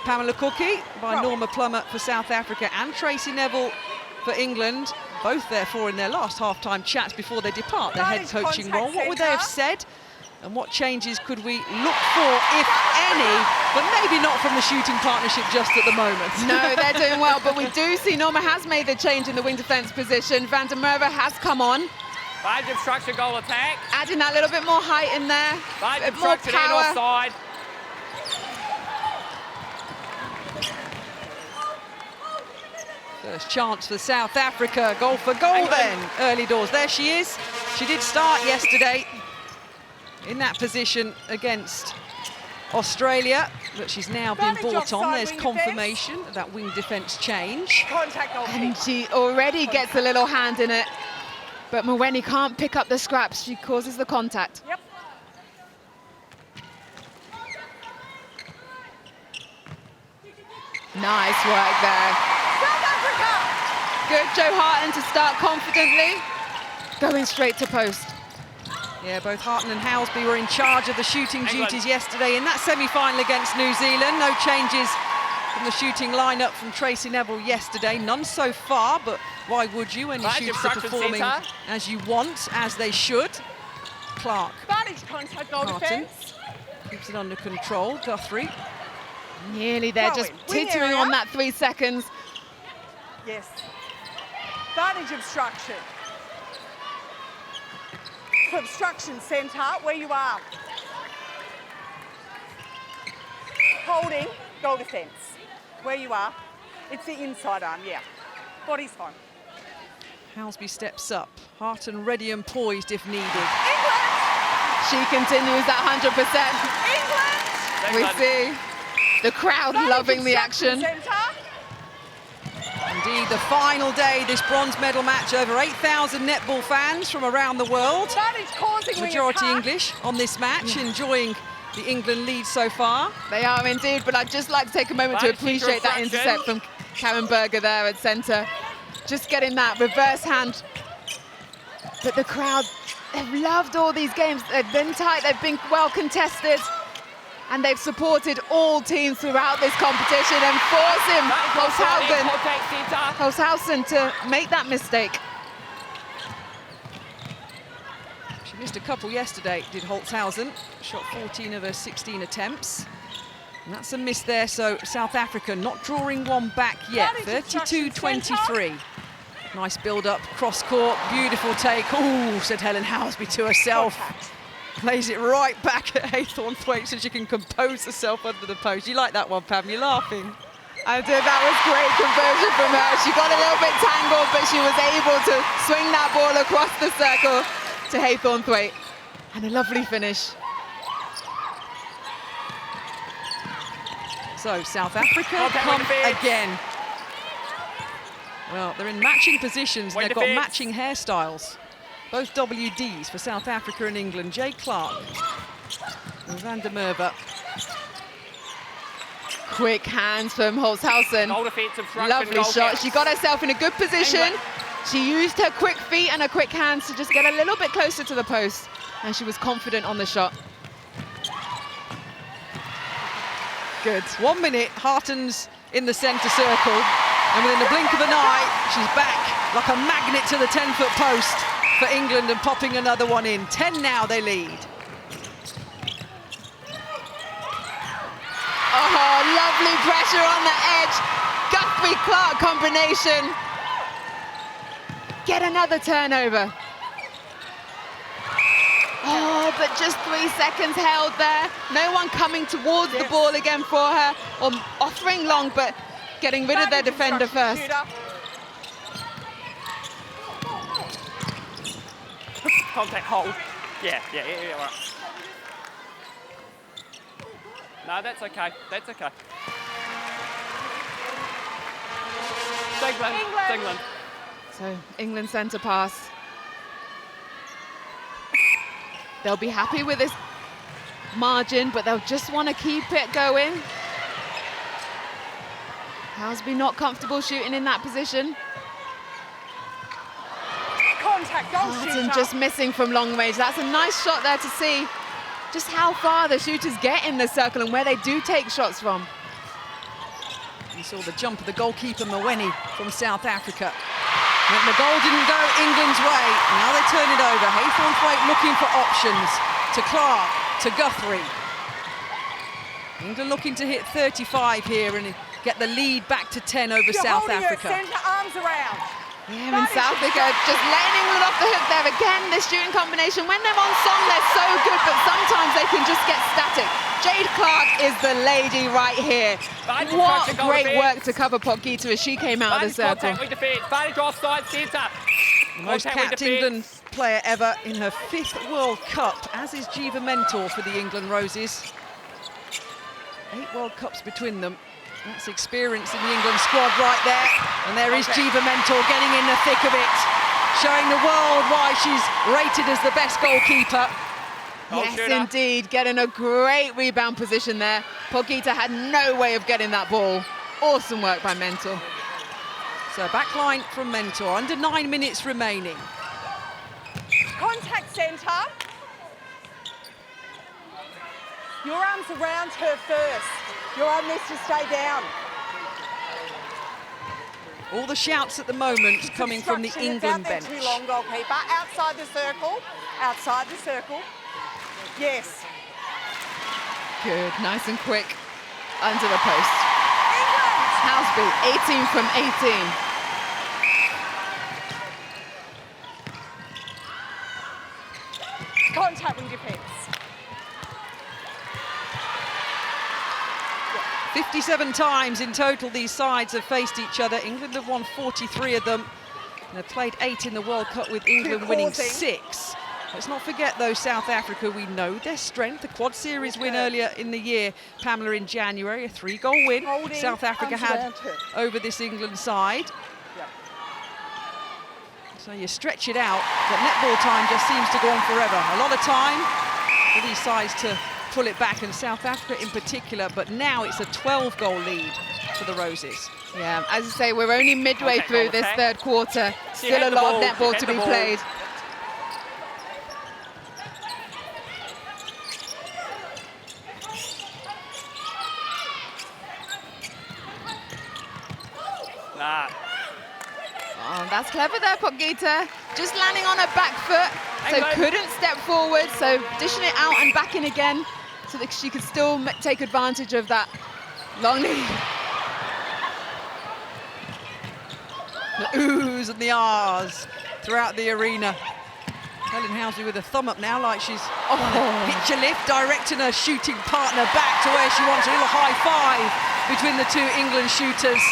Pamela Cookie by Norma Plummer for South Africa and Tracy Neville for England, both therefore in their last half-time chats before they depart their head coaching role. What would they have said? And what changes could we look for, if any, but maybe not from the shooting partnership just at the moment? No, they're doing well, but we do see Norma has made the change in the wing defence position. Van der Merwe has come on, Large obstruction, goal attack. adding that little bit more height in there, Large a bit more obstruction and power. offside. First chance for South Africa, goal for goal then, early doors. There she is. She did start yesterday in that position against Australia, but she's now been brought on. There's confirmation of that wing defence change. Contact goalkeeper. And she already gets a little hand in it, but Mweni can't pick up the scraps. She causes the contact. Yep. Nice work there. South Africa. Good, Joe Harton to start confidently, going straight to post. Yeah, both Harton and Housby were in charge of the shooting England. duties yesterday in that semi-final against New Zealand. No changes from the shooting lineup from Tracy Neville yesterday. None so far, but why would you when your Right, shooters are obstruction performing centre. as you want, as they should? Clark Advantage contact goal Harton defence. keeps it under control. Guthrie. Nearly there, Throw just in. Wing teetering area. on that 3 seconds. Yes. Advantage obstruction. For obstruction centre, where you are. Holding, goal defence. Where you are. It's the inside arm, yeah. Body's fine. Housby steps up. Harton ready and poised if needed. England! She continues that 100%. England! We see the crowd loving the action. Indeed, the final day, this bronze medal match, over 8,000 netball fans from around the world. That is causing Majority English on this match, enjoying the England lead so far. They are indeed, but I'd just like to take a moment to appreciate that intercept from Karen Berger there at centre. Just getting that reverse hand. But the crowd, they've loved all these games. They've been tight, they've been well contested. And they've supported all teams throughout this competition and forcing Holzhausen to make that mistake. She missed a couple yesterday, did Holzhausen. Shot 14 of her 16 attempts. And that's a miss there, so South Africa not drawing one back yet, 32-23. Nice build-up, cross-court, beautiful take. Oh, said Helen Housby to herself. Plays it right back at Haythornthwaite so she can compose herself under the post. You like that one, Pam? You're laughing. I did. That was great conversion from her. She got a little bit tangled, but she was able to swing that ball across the circle to Haythornthwaite. And a lovely finish. So South Africa come again. Well, they're in matching positions. They've got matching hairstyles. Both WDs for South Africa and England. Jay Clark and Van der Merwe. Quick hands from Holzhausen. Lovely shot. She got herself in a good position. She used her quick feet and her quick hands to just get a little bit closer to the post. And she was confident on the shot. Good. 1 minute, Harton's in the centre circle. And within the blink of an eye, she's back like a magnet to the 10-foot post for England and popping another one in. 10 now, they lead. Oh, lovely pressure on the edge. Guthrie-Clark combination. Get another turnover. Oh, but just 3 seconds held there. No one coming towards the ball again for her, or offering long, but getting rid of their defender first. Contact hold. Yeah, right. No, that's okay. That's okay. England. So England centre pass. They'll be happy with this margin, but they'll just want to keep it going. Housby not comfortable shooting in that position. Contact, Martin just missing from long range. That's a nice shot there to see just how far the shooters get in the circle and where they do take shots from. You saw the jump of the goalkeeper, Mweni, from South Africa. But the goal didn't go England's way. Now they turn it over. Haythornthwaite looking for options to Clark, to Guthrie. England looking to hit 35 here and get the lead back to 10 over South Africa. Centre arms around. Yeah, and South Africa just letting England off the hook there. Again, this shooting combination, when they're on song, they're so good, but sometimes they can just get static. Jade Clark is the lady right here. What great work to cover Pogita as she came out of the circle. The most capped England player ever in her 5th World Cup, as is Jiva Mentor for the England Roses. 8 World Cups between them. That's experience in the England squad right there. And there is Jiva Mentor getting in the thick of it, showing the world why she's rated as the best goalkeeper. Yes, indeed, getting a great rebound position there. Pogita had no way of getting that ball. Awesome work by Mentor. So backline from Mentor, under 9 minutes remaining. Contact centre. Your arms around her first. Your arm needs to stay down. All the shouts at the moment coming from the England bench. Too long, goalkeeper. Outside the circle. Outside the circle. Yes. Good, nice and quick. Under the post. England! Housby, 18 from 18. Contact and defence. 57 times in total these sides have faced each other. England have won 43 of them. And they've played 8 in the World Cup, with England winning 6. Let's not forget, though, South Africa, we know their strength. The quad series win earlier in the year, Pamela, in January, a 3-goal win South Africa had over this England side. Yep. So you stretch it out, but netball time just seems to go on forever. A lot of time for these sides to pull it back, and South Africa in particular, but now it's a 12-goal lead for the Roses. Yeah, as I say, we're only midway Okay, through goal this attack. third quarter. She Still hit a the lot ball, of netball hit to the be ball. played. Nah. Oh, that's clever there, Potgieter. Just landing on her back foot, so England. couldn't step forward, so dishing it out and back in again, so that she could still take advantage of that long lead. The oohs and the ahs throughout the arena. Helen Housley with a thumb up now, like she's on a picture lift, directing her shooting partner back to where she wants. A little high five between the two England shooters.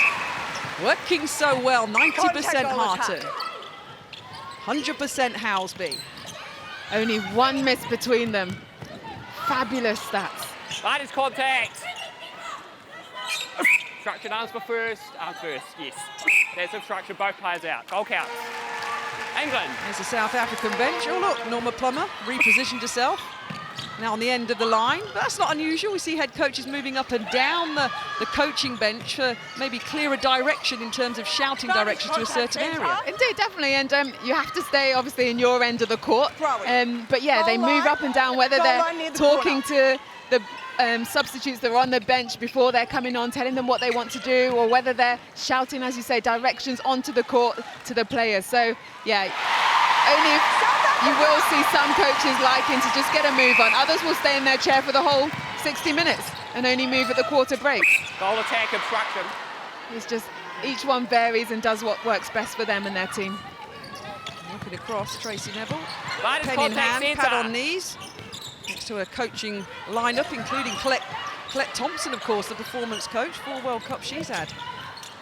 Working so well, 90% Harton, 100% Housby. Only one miss between them. Fabulous stats. That is contact. Structured arms first, yes. There's obstruction, both players out. Goal counts. England. There's the South African bench. Oh look, Norma Plummer repositioned herself. Now on the end of the line, but that's not unusual. We see head coaches moving up and down the coaching bench for maybe clearer direction in terms of shouting directions to a certain area. Indeed, definitely, and you have to stay obviously in your end of the court. But yeah, they move up and down, whether they're talking to the substitutes that are on the bench before they're coming on, telling them what they want to do, or whether they're shouting, as you say, directions onto the court to the players. So yeah, only you will see some coaches liking to just get a move on. Others will stay in their chair for the whole 60 minutes and only move at the quarter break. Goal attack, obstruction. It's just each one varies and does what works best for them and their team. Looking across, Tracy Neville, That is pen in contact hand, centre. pad on knees, next to a coaching lineup, including Colette Thompson, of course, the performance coach. 4 World Cups she's had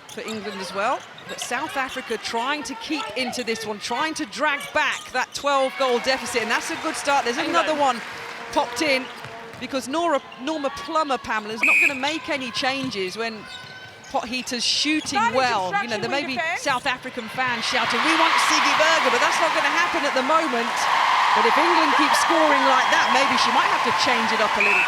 for England as well. But South Africa trying to keep into this one, trying to drag back that 12-goal deficit, and that's a good start. There's another one popped in because Norma Plummer, Pamela, is not going to make any changes when Potgieter's shooting well. You know, there may be South African fans shouting, "We want Siggy Berger," but that's not going to happen at the moment. But if England keeps scoring like that, maybe she might have to change it up a little.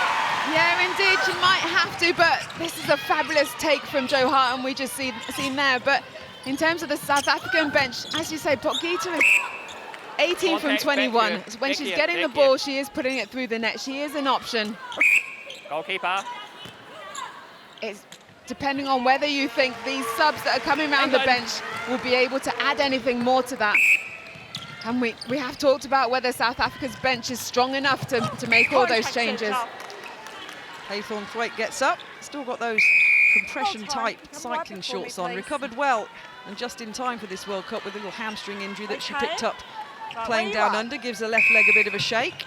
Yeah, indeed, she might have to, but this is a fabulous take from Jo Hart, and we just seen there. But in terms of the South African bench, as you say, Potgieter is 18 from 21. When she's getting the ball, she is putting it through the net. She is an option. Goalkeeper. It's depending on whether you think these subs that are coming around the bench will be able to add anything more to that. And we have talked about whether South Africa's bench is strong enough to make all those changes. Haythornthwaite gets up, still got those compression-type cycling shorts on, recovered well and just in time for this World Cup with a little hamstring injury that she picked up playing down under, gives the left leg a bit of a shake.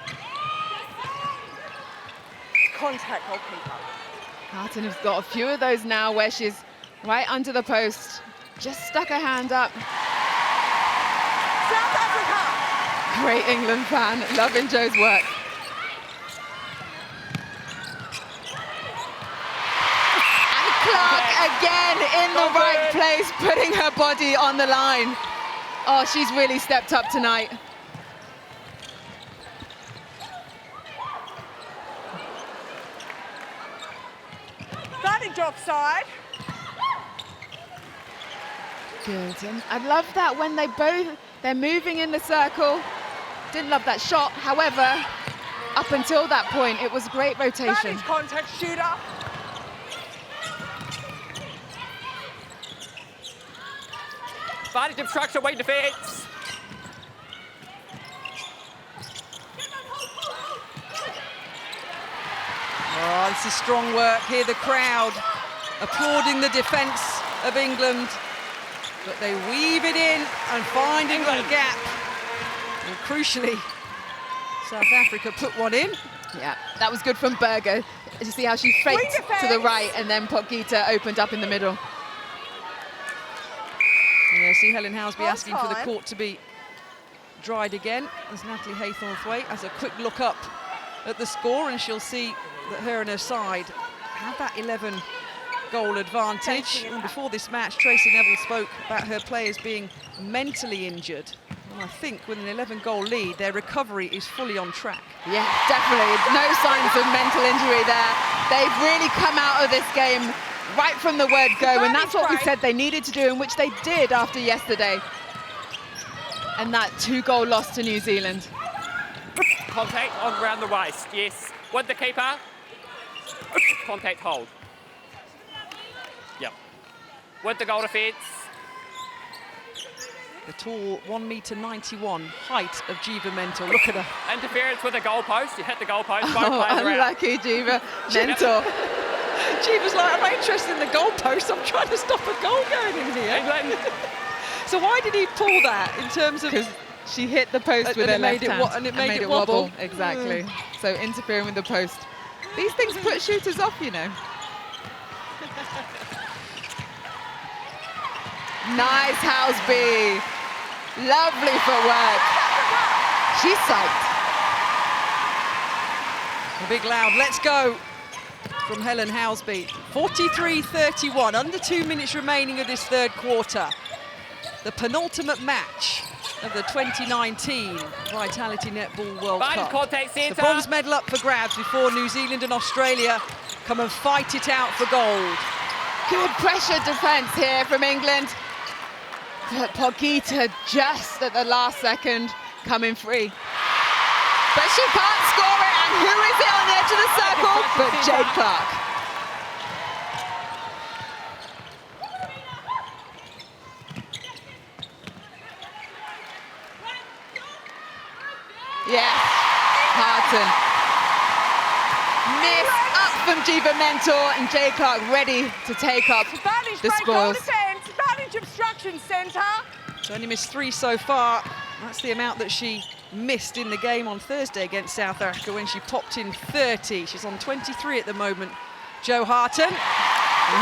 Contact goalkeeper. Harton has got a few of those now where she's right under the post, just stuck her hand up. South Africa! Great England fan, loving Jo's work. And Clark again in the right place, putting her body on the line. Oh, she's really stepped up tonight. Advantage offside. Good, and I love that when they're moving in the circle. Didn't love that shot, however, up until that point, it was great rotation. Advantage contact shooter. Advantage obstruction, weak defence. Oh, this is strong work. Hear the crowd applauding the defence of England. But they weave it in and find a little gap. And crucially, South Africa put one in. Yeah, that was good from Berger. You see how she faked to the right and then Potgieter opened up in the middle. And I see Helen Housby asking for the court to be dried again as Natalie Haythornthwaite has a quick look up at the score, and she'll see that her and her side have that 11-goal advantage. And before this match, Tracy Neville spoke about her players being mentally injured. And I think with an 11-goal lead, their recovery is fully on track. Yeah, definitely. No signs of mental injury there. They've really come out of this game right from the word go, and that's what we said they needed to do, and which they did after yesterday. And that 2-goal loss to New Zealand. Contact on round the waist, yes. With the keeper. Contact hold. Yep. With the goal defence. The tall 1.91 m height of Jiva Mentor. Look at her. Interference with the goalpost. You hit the goalpost. Both Oh, players are out. unlucky Jiva Mentor. Jiva's like, I'm interested in the goalpost. I'm trying to stop a goal going in here. England. So why did he pull that in terms of... Because she hit the post with her left hand. And it made it wobble. Exactly. So interfering with the post. These things put shooters off, you know. Nice Houseby. Lovely footwork. She's psyched. A big loud let's go from Helen Houseby. 43-31, under 2 minutes remaining of this third quarter. The penultimate match of the 2019 Vitality Netball World Cup. Contact The centre. bronze medal up for grabs before New Zealand and Australia come and fight it out for gold. Good pressure defence here from England. But Pogita just at the last second coming free. But she can't score it, and who is it on the edge of the circle but Jade Clark. Yes, Harton. Miss up from Jiva Mentor, and Jade Clark ready to take up Advantage the break, goal spoils. defence. Advantage obstruction centre. She's only missed 3 so far. That's the amount that she missed in the game on Thursday against South Africa when she popped in 30. She's on 23 at the moment. Jo Harton and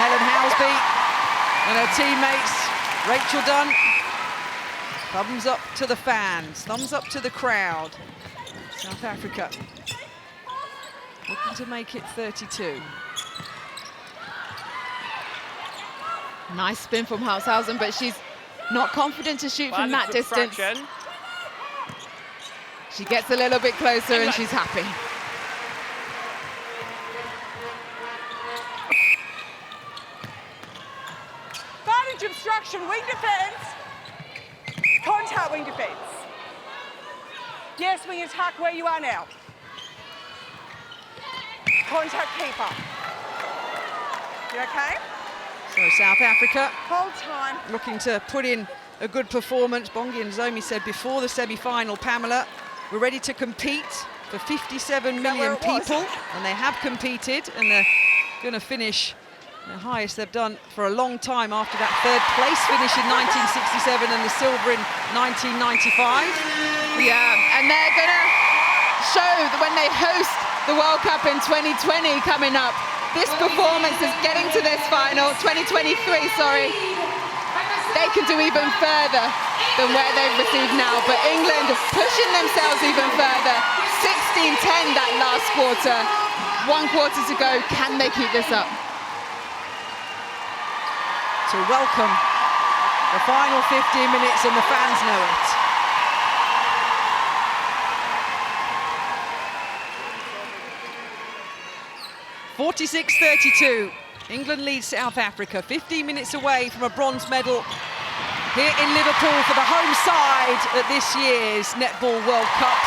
Helen Houseby and her teammates. Rachel Dunn. Thumbs up to the fans, thumbs up to the crowd. South Africa looking to make it 32. Nice spin from Haushausen, but she's not confident to shoot from that distance. She gets a little bit closer and she's happy. Advantage obstruction, wing defence. Contact wing defence. Yes, wing attack where you are now. Contact keeper. You okay? So South Africa Hold time. looking to put in a good performance. Bongi and Zomi said before the semi-final, Pamela, we're ready to compete for 57 million people, and they have competed, and they're going to finish the highest they've done for a long time after that third place finish in 1967 and the silver in 1995. Yeah, and they're going to show that when they host the World Cup in 2020 coming up, this performance is getting to this final, 2023, sorry. They can do even further than where they've received now, but England pushing themselves even further. 16-10 that last quarter. 1 quarter to go. Can they keep this up? To welcome the final 15 minutes, and the fans know it. (46-32). England leads South Africa, 15 minutes away from a bronze medal here in Liverpool for the home side at this year's Netball World Cup.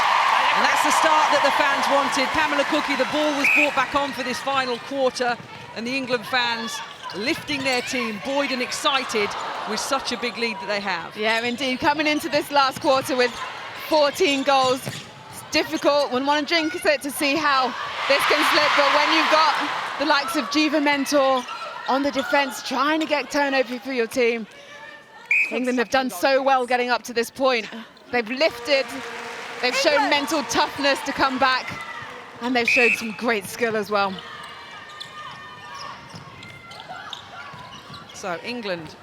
And that's the start that the fans wanted. Pamela Cookie, the ball was brought back on for this final quarter, and the England fans lifting their team, buoyed and excited with such a big lead that they have. Yeah, indeed. Coming into this last quarter with 14 goals. It's difficult. One want to drink it to see how this can slip, but when you've got the likes of Jiva Mentor on the defence, trying to get turnover for your team. England have done so well getting up to this point. They've lifted, they've shown mental toughness to come back, and they've showed some great skill as well. So England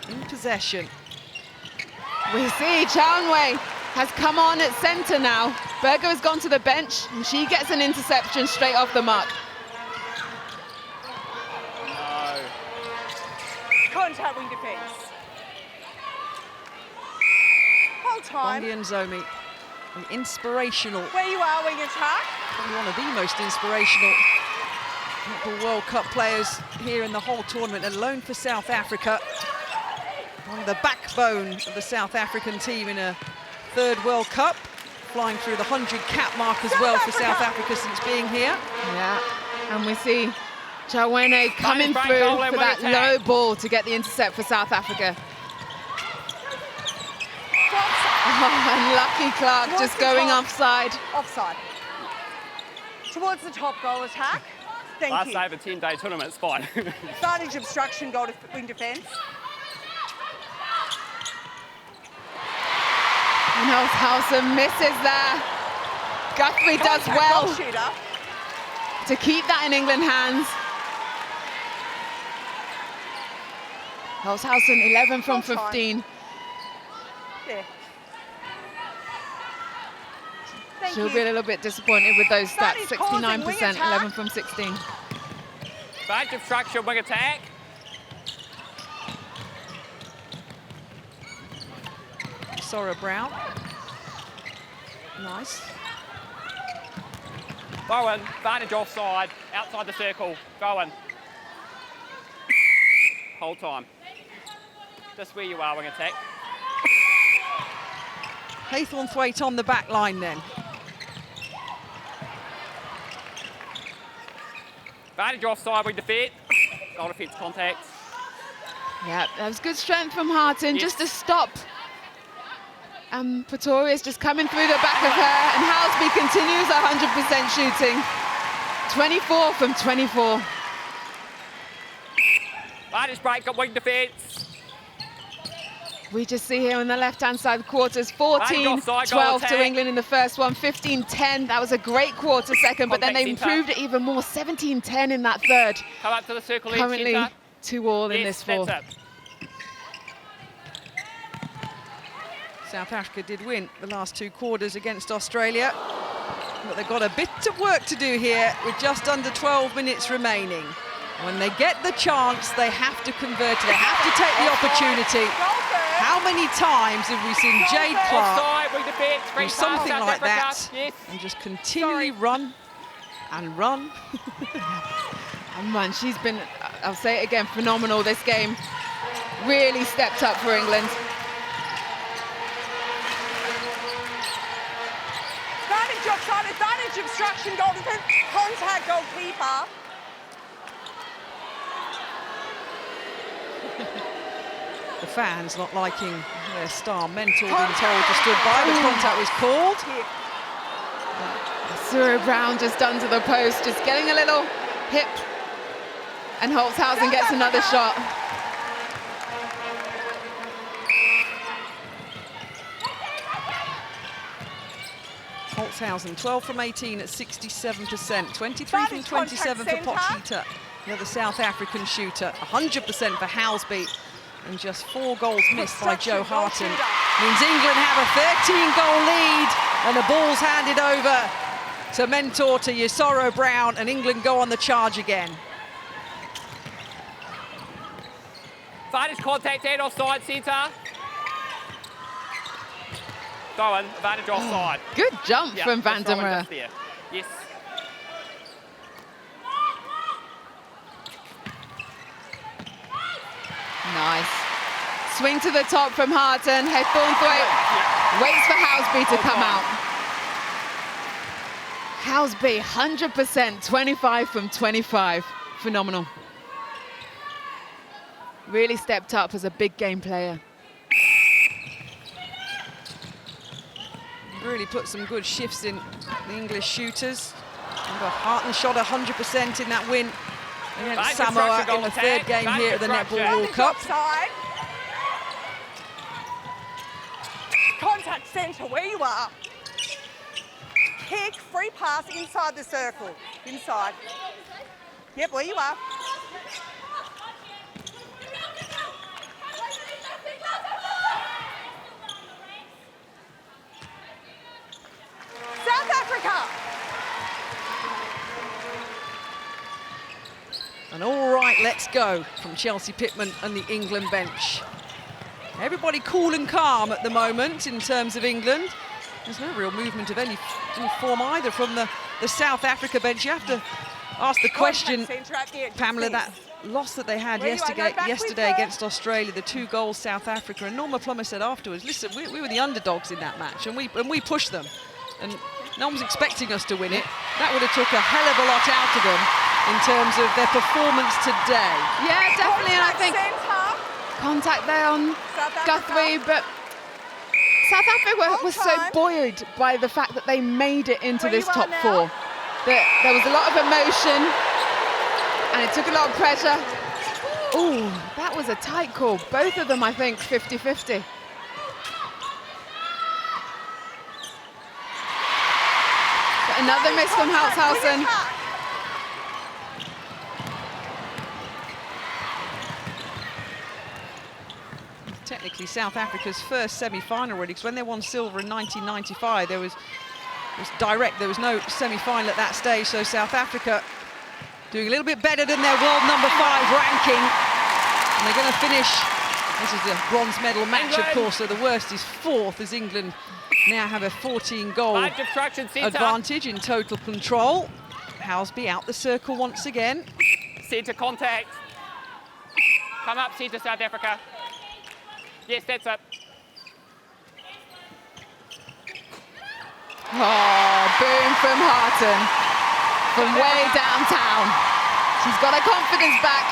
in possession. We see Chanway has come on at centre now. Berger has gone to the bench, and she gets an interception straight off the mark. No. Contact wing defence. Hold time. Bongi and Zomi, the inspirational, Where you are, wing attack. probably one of the most inspirational Netball World Cup players here in the whole tournament, alone for South Africa. One of the backbone of the South African team in a third World Cup, flying through the 100 cap mark as well for South Africa since being here. Yeah, and we see Chawene coming Frank through Nolan for with that attack. low ball to get the intercept for South Africa. Oh, and Lucky Clark Towards just the going top. offside. Offside. Towards the top goal attack. Thank Last you. day of a 10-day tournament, it's fine. Advantage obstruction goal to wing defence. And Holzhausen misses there. Guthrie does Contact well goal shooter. to keep that in England hands. Holzhausen 11 from Full time. 15. There. Thank She'll you. be a little bit disappointed with those That stats. is causing wing 69%, attack. 11 from 16. Advantage obstruction, wing attack. Sora Brown. Nice. Bowen, advantage offside, outside the circle. Bowen. Hold time. Just where you are, wing attack. Haythornthwaite on the back line then. Advantage offside, wing defence. Goal defence contact. Yeah, that was good strength from Harton, Yes. just to stop. Pretoria's just coming through the back of her, and Housby continues 100% shooting. 24 from 24. Advantage break up, wing defence. We just see here on the left-hand side quarters, 14-12 offside, goal to England in the first one, 15-10. That was a great quarter second, but then they Contact centre. improved it even more, 17-10 in that third. Come up to the circle edge, Currently centre. 2-all in Yes, this fourth. that's it. South Africa did win the last two quarters against Australia, but they've got a bit of work to do here with just under 12 minutes remaining. When they get the chance, they have to convert it. They have to take the opportunity. Goal first. How many times have we seen Jade Clark Offside, wing defence, free do pass, something South like that Africa. Yes. and just continually run and run? Oh man, she's been, I'll say it again, phenomenal this game. Really stepped up for England. Advantage offside, advantage obstruction goal defence. Contact goalkeeper. The fans not liking their star mentor being told to stood by, but contact was called. Sura Brown just under the post, just getting a little hip. And Holzhausen gets another shot. Holzhausen, 12 from 18 at 67%, 23 from 27 for Potgieter, the other South African shooter, 100% for Housby, and just 4 goals missed by Joe Harton. Means England have a 13-goal lead, and the ball's handed over to mentor, to Yusoro Brown, and England go on the charge again. Advantage contact and offside, centre. Bowen, advantage offside. Good jump Yeah, from Van that's der Bowen Merwe. just there. Yes. Nice. Swing to the top from Harton. Haythornthwaite waits for Housby to come out. Housby, 100%, 25 from 25. Phenomenal. Really stepped up as a big game player. Really put some good shifts in the English shooters. Remember, Harton shot 100% in that win against Samoa in the third game here at the Netball World Cup. Offside. Contact centre, where you are. Kick, free pass inside the circle. Inside. Yep, where you are. let's go from Chelsea Pittman and the England bench. Everybody cool and calm at the moment in terms of England. There's no real movement of any form either from the South Africa bench. You have to ask the question, Pamela, that loss that they had yesterday against Australia, the 2 goals South Africa, and Norma Plummer said afterwards, listen, we were the underdogs in that match, and we pushed them, and no one was expecting us to win it. That would have took a hell of a lot out of them in terms of their performance today. Yeah, definitely, and I think contact there on Guthrie, but South Africa was so buoyed by the fact that they made it into this top 4. That there was a lot of emotion, and it took a lot of pressure. Ooh, that was a tight call. Both of them, I think, 50-50. But another miss from Holtzhausen. Technically South Africa's first semi-final already, because when they won silver in 1995, there was no semi-final at that stage. So South Africa doing a little bit better than their world #5 ranking, and they're going to finish. This is the bronze medal match, of course, so the worst is 4th, as England now have a 14-goal advantage in total control. Housby out the circle once again. Centre contact. Come up, centre, South Africa. Yes, that's it. Oh, boom from Harton, from way downtown. She's got her confidence back.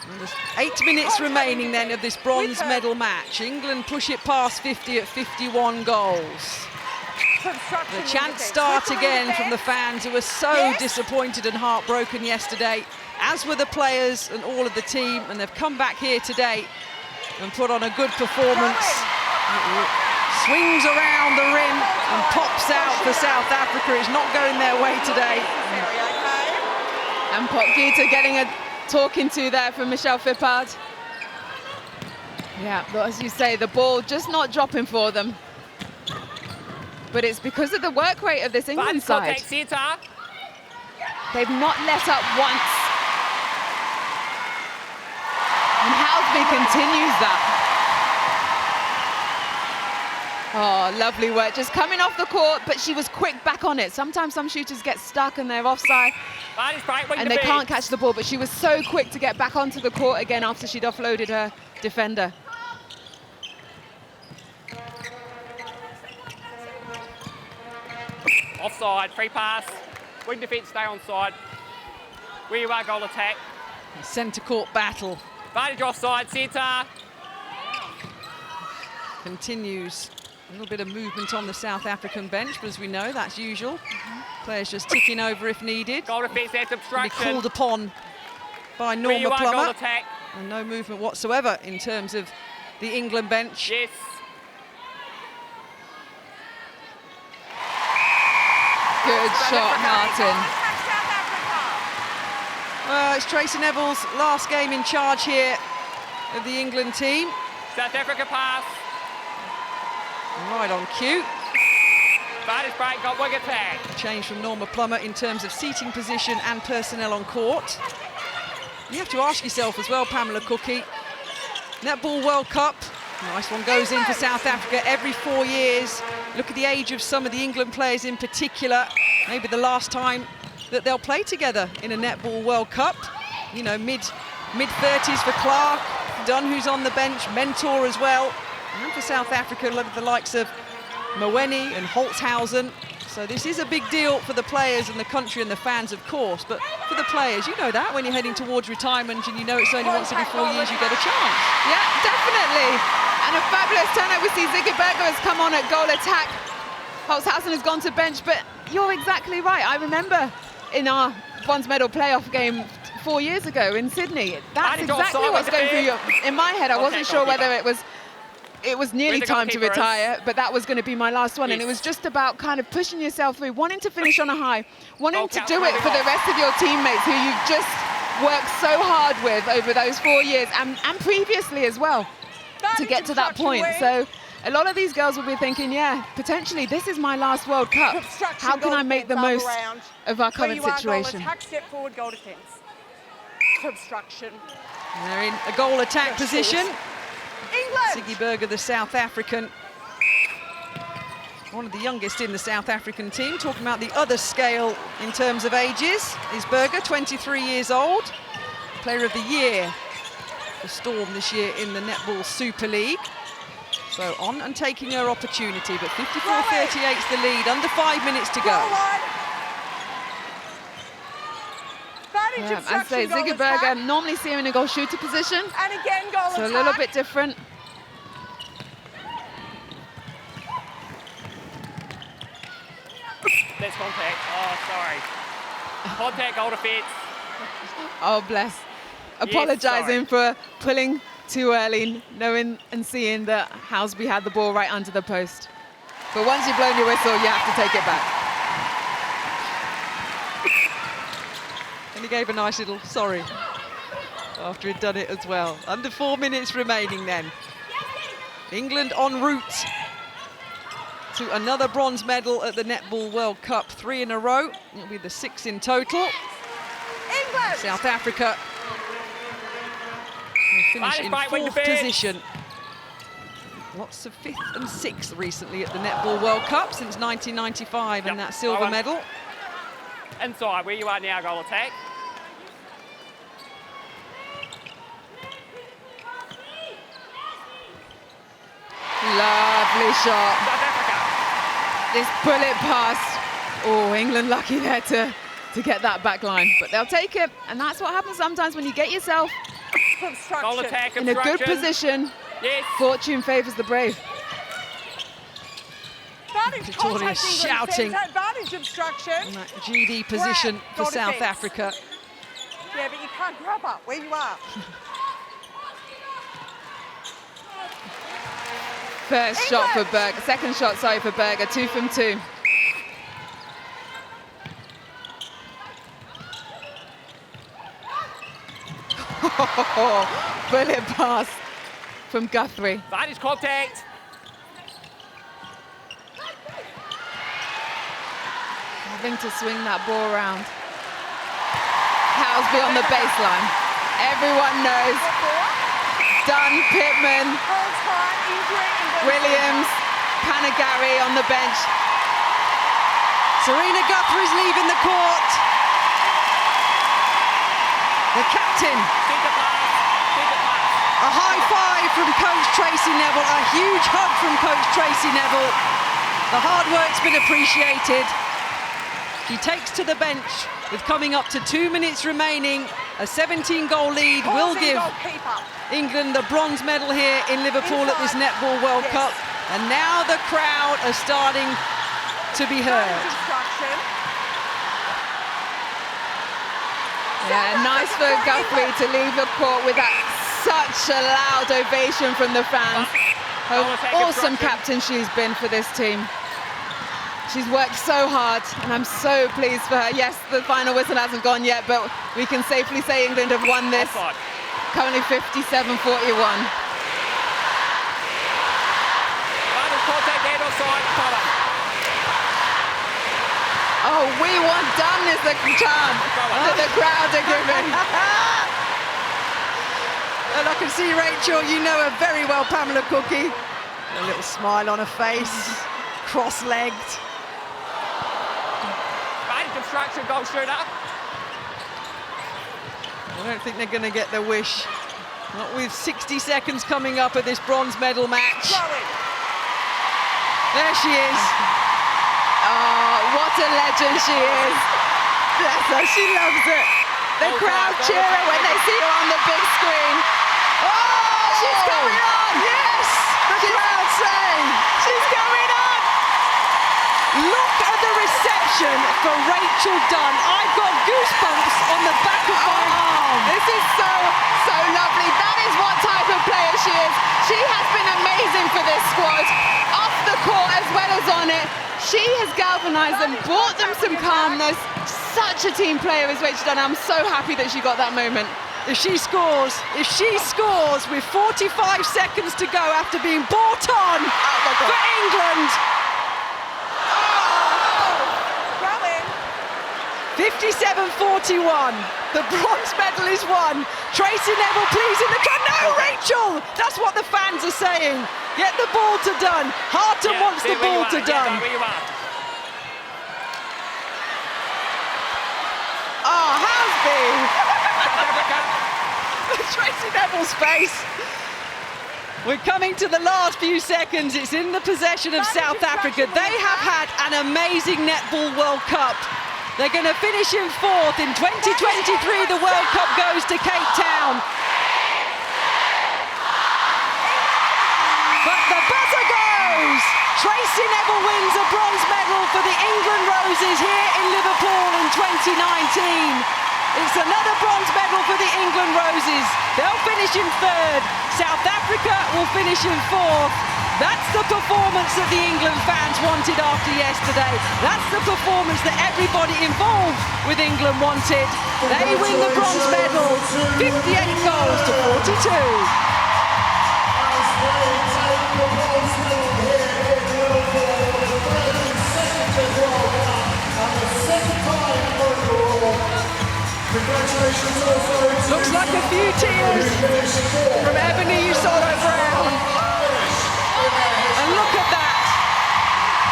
And there's 8 minutes remaining then of this bronze medal match. England push it past 50 at 51 goals. The chants start again from the fans who were so disappointed and heartbroken yesterday, as were the players and all of the team, and they've come back here today and put on a good performance. Swings around the rim and pops out for South Africa. It's not going their way today. And Potgieter getting a talking to there from Michelle Fippard. Yeah, but as you say, the ball just not dropping for them. But it's because of the work rate of this England side. They've not let up once. And Housby continues that. Oh, lovely work. Just coming off the court, but she was quick back on it. Sometimes some shooters get stuck and they're offside and they can't catch the ball, but she was so quick to get back onto the court again after she'd offloaded her defender. Offside, free pass. Wing defence, stay on side. Where you are, goal attack. Centre court battle. Advantage offside, centre. Continues. A little bit of movement on the South African bench, but as we know, that's usual. Players just ticking over if needed. Goal defence, that's obstruction. Be called upon by Norma Plummer. Goal attack. And no movement whatsoever in terms of the England bench. Yes. Good shot, Martin. Well, it's Tracy Neville's last game in charge here of the England team. South Africa pass. Right on cue. Advantage break, got wing attack. Change from Norma Plummer in terms of seating position and personnel on court. You have to ask yourself as well, Pamela Cookie, Netball World Cup, nice one goes in for South Africa every 4 years. Look at the age of some of the England players in particular. Maybe the last time that they'll play together in a Netball World Cup. You know, mid-30s for Clark, Dunn who's on the bench, mentor as well. And for South Africa, look at the likes of Mweni and Holtzhausen. So this is a big deal for the players and the country and the fans, of course. But for the players, you know that when you're heading towards retirement and you know it's only once every 4 years you get a chance. Yeah, definitely. And a fabulous turnover. We see Ziggy Berger has come on at goal attack. Holtzhausen has gone to bench, but you're exactly right. I remember in our bronze medal playoff game 4 years ago in Sydney, that's exactly what's going through in my head. I wasn't sure whether it was nearly time to retire, but that was going to be my last one. Yes. And it was just about kind of pushing yourself through, wanting to finish on a high, wanting to do it for the rest of your teammates who you've just worked so hard with over those 4 years and previously as well to get to that point. So a lot of these girls will be thinking, yeah, potentially this is my last World Cup. Obstruction, How can goal I make the defence, most other round. of our Where current you are, situation? Goal attack, step forward, goal defence. Obstruction. They're in a goal attack Just position. England! Siggy Berger, the South African, one of the youngest in the South African team. Talking about the other scale in terms of ages is Berger, 23 years old, Player of the Year for Storm this year in the Netball Super League. So on and taking her opportunity, but 54-38 is the lead, under 5 minutes to go. Yeah, I'd say Siggy Berger, normally see him in a goal shooter position, And again, goal so attack. a little bit different. That's contact. Oh, sorry. Contact, goal defence. Oh, bless. Apologising for pulling too early, knowing and seeing that Houseby had the ball right under the post. But once you've blown your whistle, you have to take it back. And he gave a nice little sorry after he'd done it as well. Under 4 minutes remaining then. England en route to another bronze medal at the Netball World Cup, 3 in a row. It'll be the 6 in total. England! South Africa will finish in 4th position. Lots of 5th and 6th recently at the Netball World Cup since 1995, and that silver medal. Inside, where you are now, goal attack. Lovely shot. South Africa. This bullet pass. Oh, England lucky there to get that back line. But they'll take it, and that's what happens sometimes when you get yourself Goal attack, in a good obstruction. position. Yes. Fortune favours the brave. Advantage, Victoria contact, England, shouting. centre, advantage, obstruction. And that GD position Grab, for goal South defence. Africa. Yeah, but you can't grab up where you are. First shot for Berger, second shot, sorry, for Berger, 2 from 2. Bullet pass from Guthrie. Advantage, contact. Having to swing that ball around. Houseby on the baseline. Everyone knows. Dunn, Pittman, Full time injury, England Williams, Panagari on the bench. Serena Guthrie's leaving the court. The captain. Centre pass. Centre pass. A high five from Coach Tracy Neville. A huge hug from Coach Tracy Neville. The hard work's been appreciated. She takes to the bench with coming up to 2 minutes remaining. A 17-goal lead will give England the bronze medal here in Liverpool at this Netball World Cup. And now the crowd are starting to be heard. Yeah, nice for Guthrie to leave the court with that such a loud ovation from the fans. How awesome captain she's been for this team. She's worked so hard, and I'm so pleased for her. Yes, the final whistle hasn't gone yet, but we can safely say England have won this. Offside. Currently 57-41. Advantage, contact, and offside. Cover. Oh, we want done is the chant that the crowd are giving. And I can see, Rachel, you know her very well, Pamela Cookie. A little smile on her face, cross-legged. Obstruction, goal shooter. I don't think they're going to get their wish. Not with 60 seconds coming up at this bronze medal match. There she is. Oh, what a legend she is. Bless her, she loves it. The crowd cheering when they see her on the big screen. Oh, she's going on. Yes, the crowd say she's going on. Look at the reception for Rachel Dunn. I've got goosebumps on the back of my arm. This is so lovely. That is what type of player she is. She has been amazing for this squad, off the court as well as on it. She has galvanised them, brought them some calmness. Such a team player is Rachel Dunn. I'm so happy that she got that moment. if she scores with 45 seconds to go after being brought on for England. 57-41. The bronze medal is won. Tracy Neville, please, in the crowd. No, Rachel! That's what the fans are saying. Get the ball to Dunn. Harton wants the ball to Dunn. Oh, Hasby! Tracy Neville's face. We're coming to the last few seconds. It's in the possession of South Africa. They have had an amazing Netball World Cup. They're going to finish in 4th. In 2023, the World Cup goes to Cape Town. But the buzzer goes! Tracy Neville wins a bronze medal for the England Roses here in Liverpool in 2019. It's another bronze medal for the England Roses. They'll finish in 3rd. South Africa will finish in 4th. That's the performance that the England fans wanted after yesterday. That's the performance that everybody involved with England wanted. They win the bronze medal, 58 goals to 42. Looks like a few tears from Ebony Usoro-Brown. And look at that.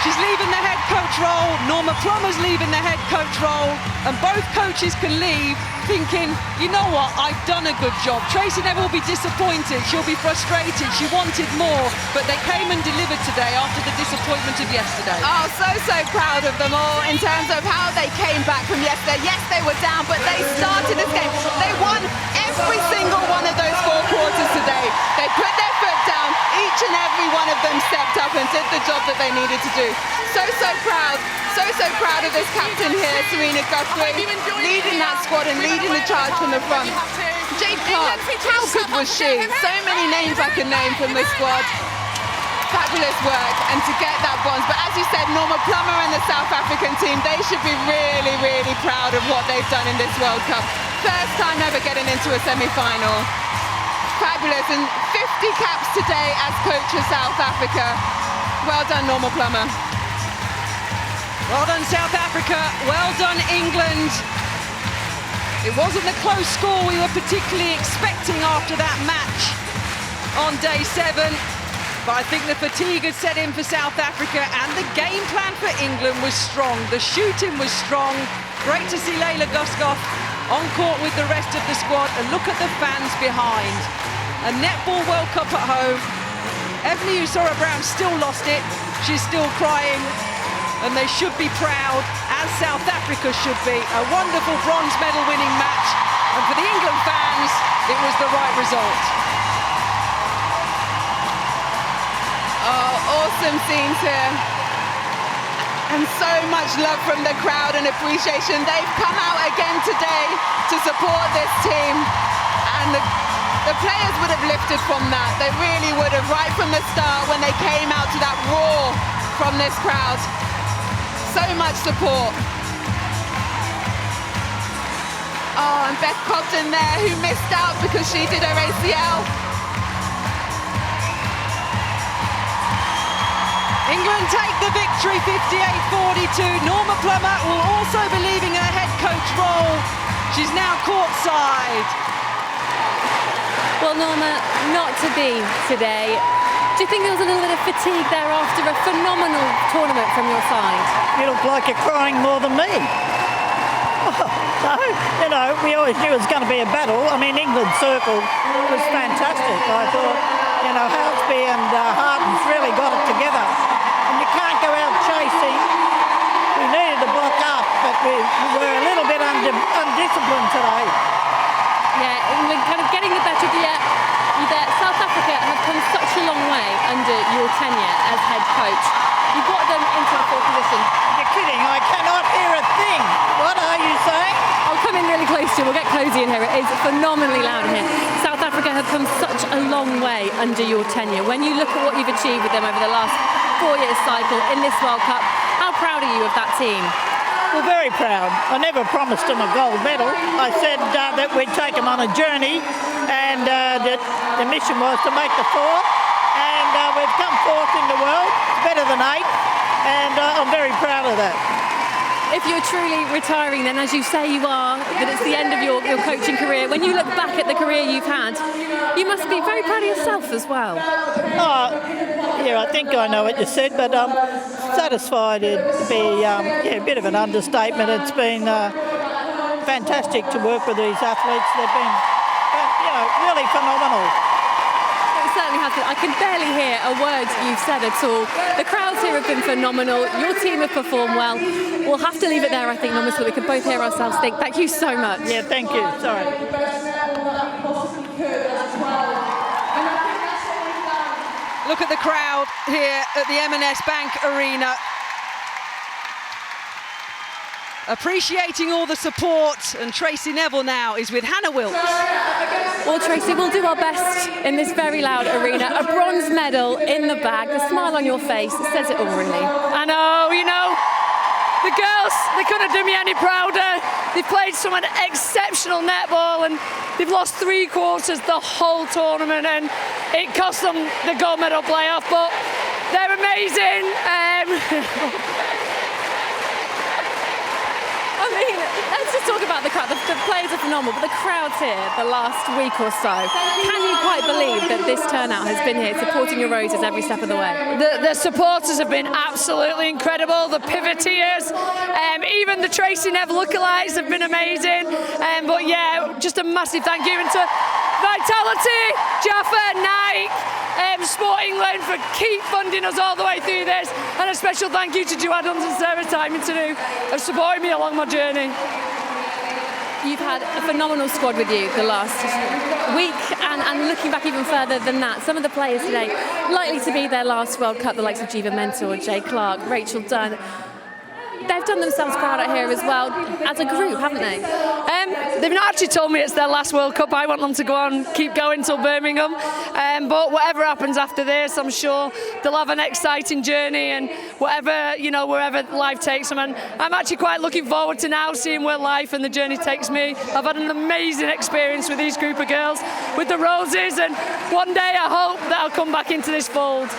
She's leaving the head coach role. Norma Plummer's leaving the head coach role. And both coaches can leave thinking, you know what, I've done a good job. Tracy Neville will be disappointed. She'll be frustrated. She wanted more. But they came and delivered today after the disappointment of yesterday. Oh, so proud of them all in terms of how they came back from yesterday. Yes, they were down, but they started this game. They won every single one of those 4 quarters today. They put their foot down. Each and every one of them stepped up and did the job that they needed to do. So proud. So proud of this captain here, Serena Guthrie, leading that squad and leading the charge from the front. Jade Clark, how good was she? So many names I can name from the squad. Fabulous work, and to get that bronze. But as you said, Norma Plummer and the South African team, they should be really proud of what they've done in this World Cup. First time ever getting into a semi-final. Fabulous, and 50 caps today as coach for South Africa. Well done, Norma Plummer. Well done, South Africa. Well done, England. It wasn't the close score we were particularly expecting after that match on day 7. But I think the fatigue had set in for South Africa, and the game plan for England was strong. The shooting was strong. Great to see Leila Guskov on court with the rest of the squad, and look at the fans behind. A Netball World Cup at home. Ebony Usoro-Brown still lost it. She's still crying, and they should be proud, as South Africa should be. A wonderful bronze medal winning match, and for the England fans, it was the right result. Oh, awesome scenes here. And so much love from the crowd and appreciation. They've come out again today to support this team. And the players would have lifted from that. They really would have, right from the start when they came out to that roar from this crowd. So much support. Oh, and Beth Cobden there, who missed out because she did her ACL. England take the victory, 58-42. Norma Plummer will also be leaving her head coach role. She's now courtside. Well, Norma, not to be today. Do you think there was a little bit of fatigue there after a phenomenal tournament from your side? You look like you're crying more than me. No, you know, we always knew it was going to be a battle. I mean, England's circle was fantastic. I thought, you know, Halsby and Harton's really got it together. And you can't go out chasing. We needed to block up, but we were a little bit undisciplined today. Yeah, England kind of getting the better of you there. South Africa have come such a long way under your tenure as head coach. You got them into the 4th position. You're kidding, I cannot hear a thing. What are you saying? I'll come in really close to you, we'll get cosy in here. It is phenomenally loud in here. South Africa have come such a long way under your tenure. When you look at what you've achieved with them over the last 4 years cycle in this World Cup, how proud are you of that team? Well, very proud. I never promised them a gold medal. I said that we'd take them on a journey, and the mission was to make the fourth, and we've come fourth in the world, better than eighth, and I'm very proud of that. If you're truly retiring, then, as you say you are, that it's the end of your coaching career, when you look back at the career you've had, you must be very proud of yourself as well. Yeah, I think I know what you said, but satisfied it'd be a bit of an understatement. It's been fantastic to work with these athletes. They've been really phenomenal. It certainly has been. I can barely hear a word you've said at all. The crowds here have been phenomenal. Your team have performed well. We'll have to leave it there, I think, Norma, so we can both hear ourselves think. Thank you so much. Yeah, thank you. Sorry. Look at the crowd here at the M&S Bank Arena. Appreciating all the support, and Tracy Neville now is with Hannah Wilkes. Well, Tracy, we'll do our best in this very loud arena. A bronze medal in the bag, the smile on your face, it says it all, really. I know, the girls, they couldn't do me any prouder. They've played some exceptional netball, and they've lost 3 quarters the whole tournament, and it cost them the gold medal playoff, but they're amazing. I mean, let's just talk about the crowd. The players are phenomenal, but the crowds here the last week or so, can you quite believe that this turnout has been here supporting your Roses every step of the way? The supporters have been absolutely incredible. The pivoteers, even the Tracy Neville lookalikes have been amazing. But yeah, just a massive thank you to Vitality, Jaffa, Nike, Sport England for keep funding us all the way through this, and a special thank you to Joe Adams and Sarah Timington who have supported me along my journey. You've had a phenomenal squad with you the last week, and looking back even further than that, some of the players today likely to be their last World Cup, the likes of Jiva Mentor, Jay Clark, Rachel Dunn. They've done themselves proud out here as well, as a group, haven't they? They've not actually told me it's their last World Cup. I want them to go on, keep going till Birmingham. But whatever happens after this, I'm sure they'll have an exciting journey, and wherever life takes them. And I'm actually quite looking forward to now seeing where life and the journey takes me. I've had an amazing experience with these group of girls, with the Roses, and one day I hope that I'll come back into this fold.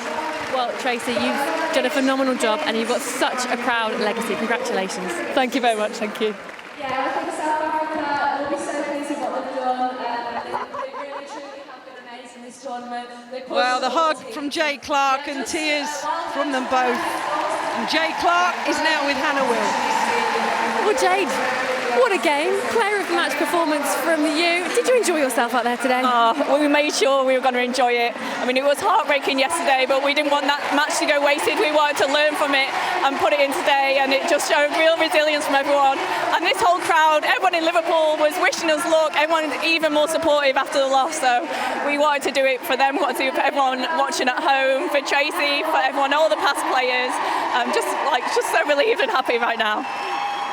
Well, Tracy, you've done a phenomenal job, and you've got such a proud legacy. Congratulations. Thank you very much. Thank you. Yeah, I think South Africa will be so pleased with what they've done. They really, truly have been amazing this tournament. Well, the hug from Jay Clark and tears from them both. And Jay Clark is now with Hannah Wilkes. Well, Jade, what a game. Player of the match performance from you. Did you enjoy yourself out there today? Well, we made sure we were going to enjoy it. I mean, it was heartbreaking yesterday, but we didn't want that match to go wasted. We wanted to learn from it and put it in today, and it just showed real resilience from everyone. And this whole crowd, everyone in Liverpool was wishing us luck. Everyone even more supportive after the loss. So we wanted to do it for them, wanted to do it for everyone watching at home, for Tracy, for everyone, all the past players. Just so relieved and happy right now.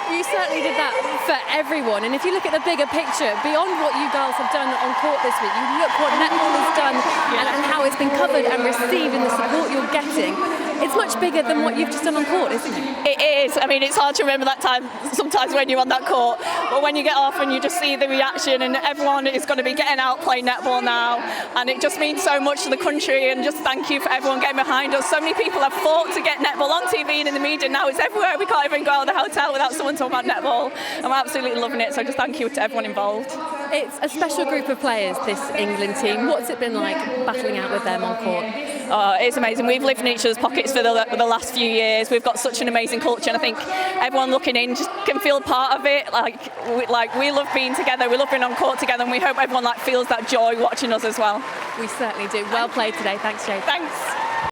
You certainly did that for everyone, and if you look at the bigger picture, beyond what you girls have done on court this week, you look what Netball has done and how it's been covered and received and the support you're getting. It's much bigger than what you've just done on court, isn't it? It is. I mean, it's hard to remember that time sometimes when you're on that court, but when you get off and you just see the reaction, and everyone is going to be getting out playing netball now, and it just means so much to the country, and just thank you for everyone getting behind us. So many people have fought to get netball on TV and in the media. Now it's everywhere. We can't even go out of the hotel without someone talking about netball. I'm absolutely loving it, so just thank you to everyone involved. It's a special group of players, this England team. What's it been like battling out with them on court? Oh, it's amazing. We've lived in each other's pockets for the last few years. We've got such an amazing culture, and I think everyone looking in just can feel part of it. We love being together, we love being on court together, and we hope everyone feels that joy watching us as well. We certainly do. Well played today. Thanks, Jade. Thanks.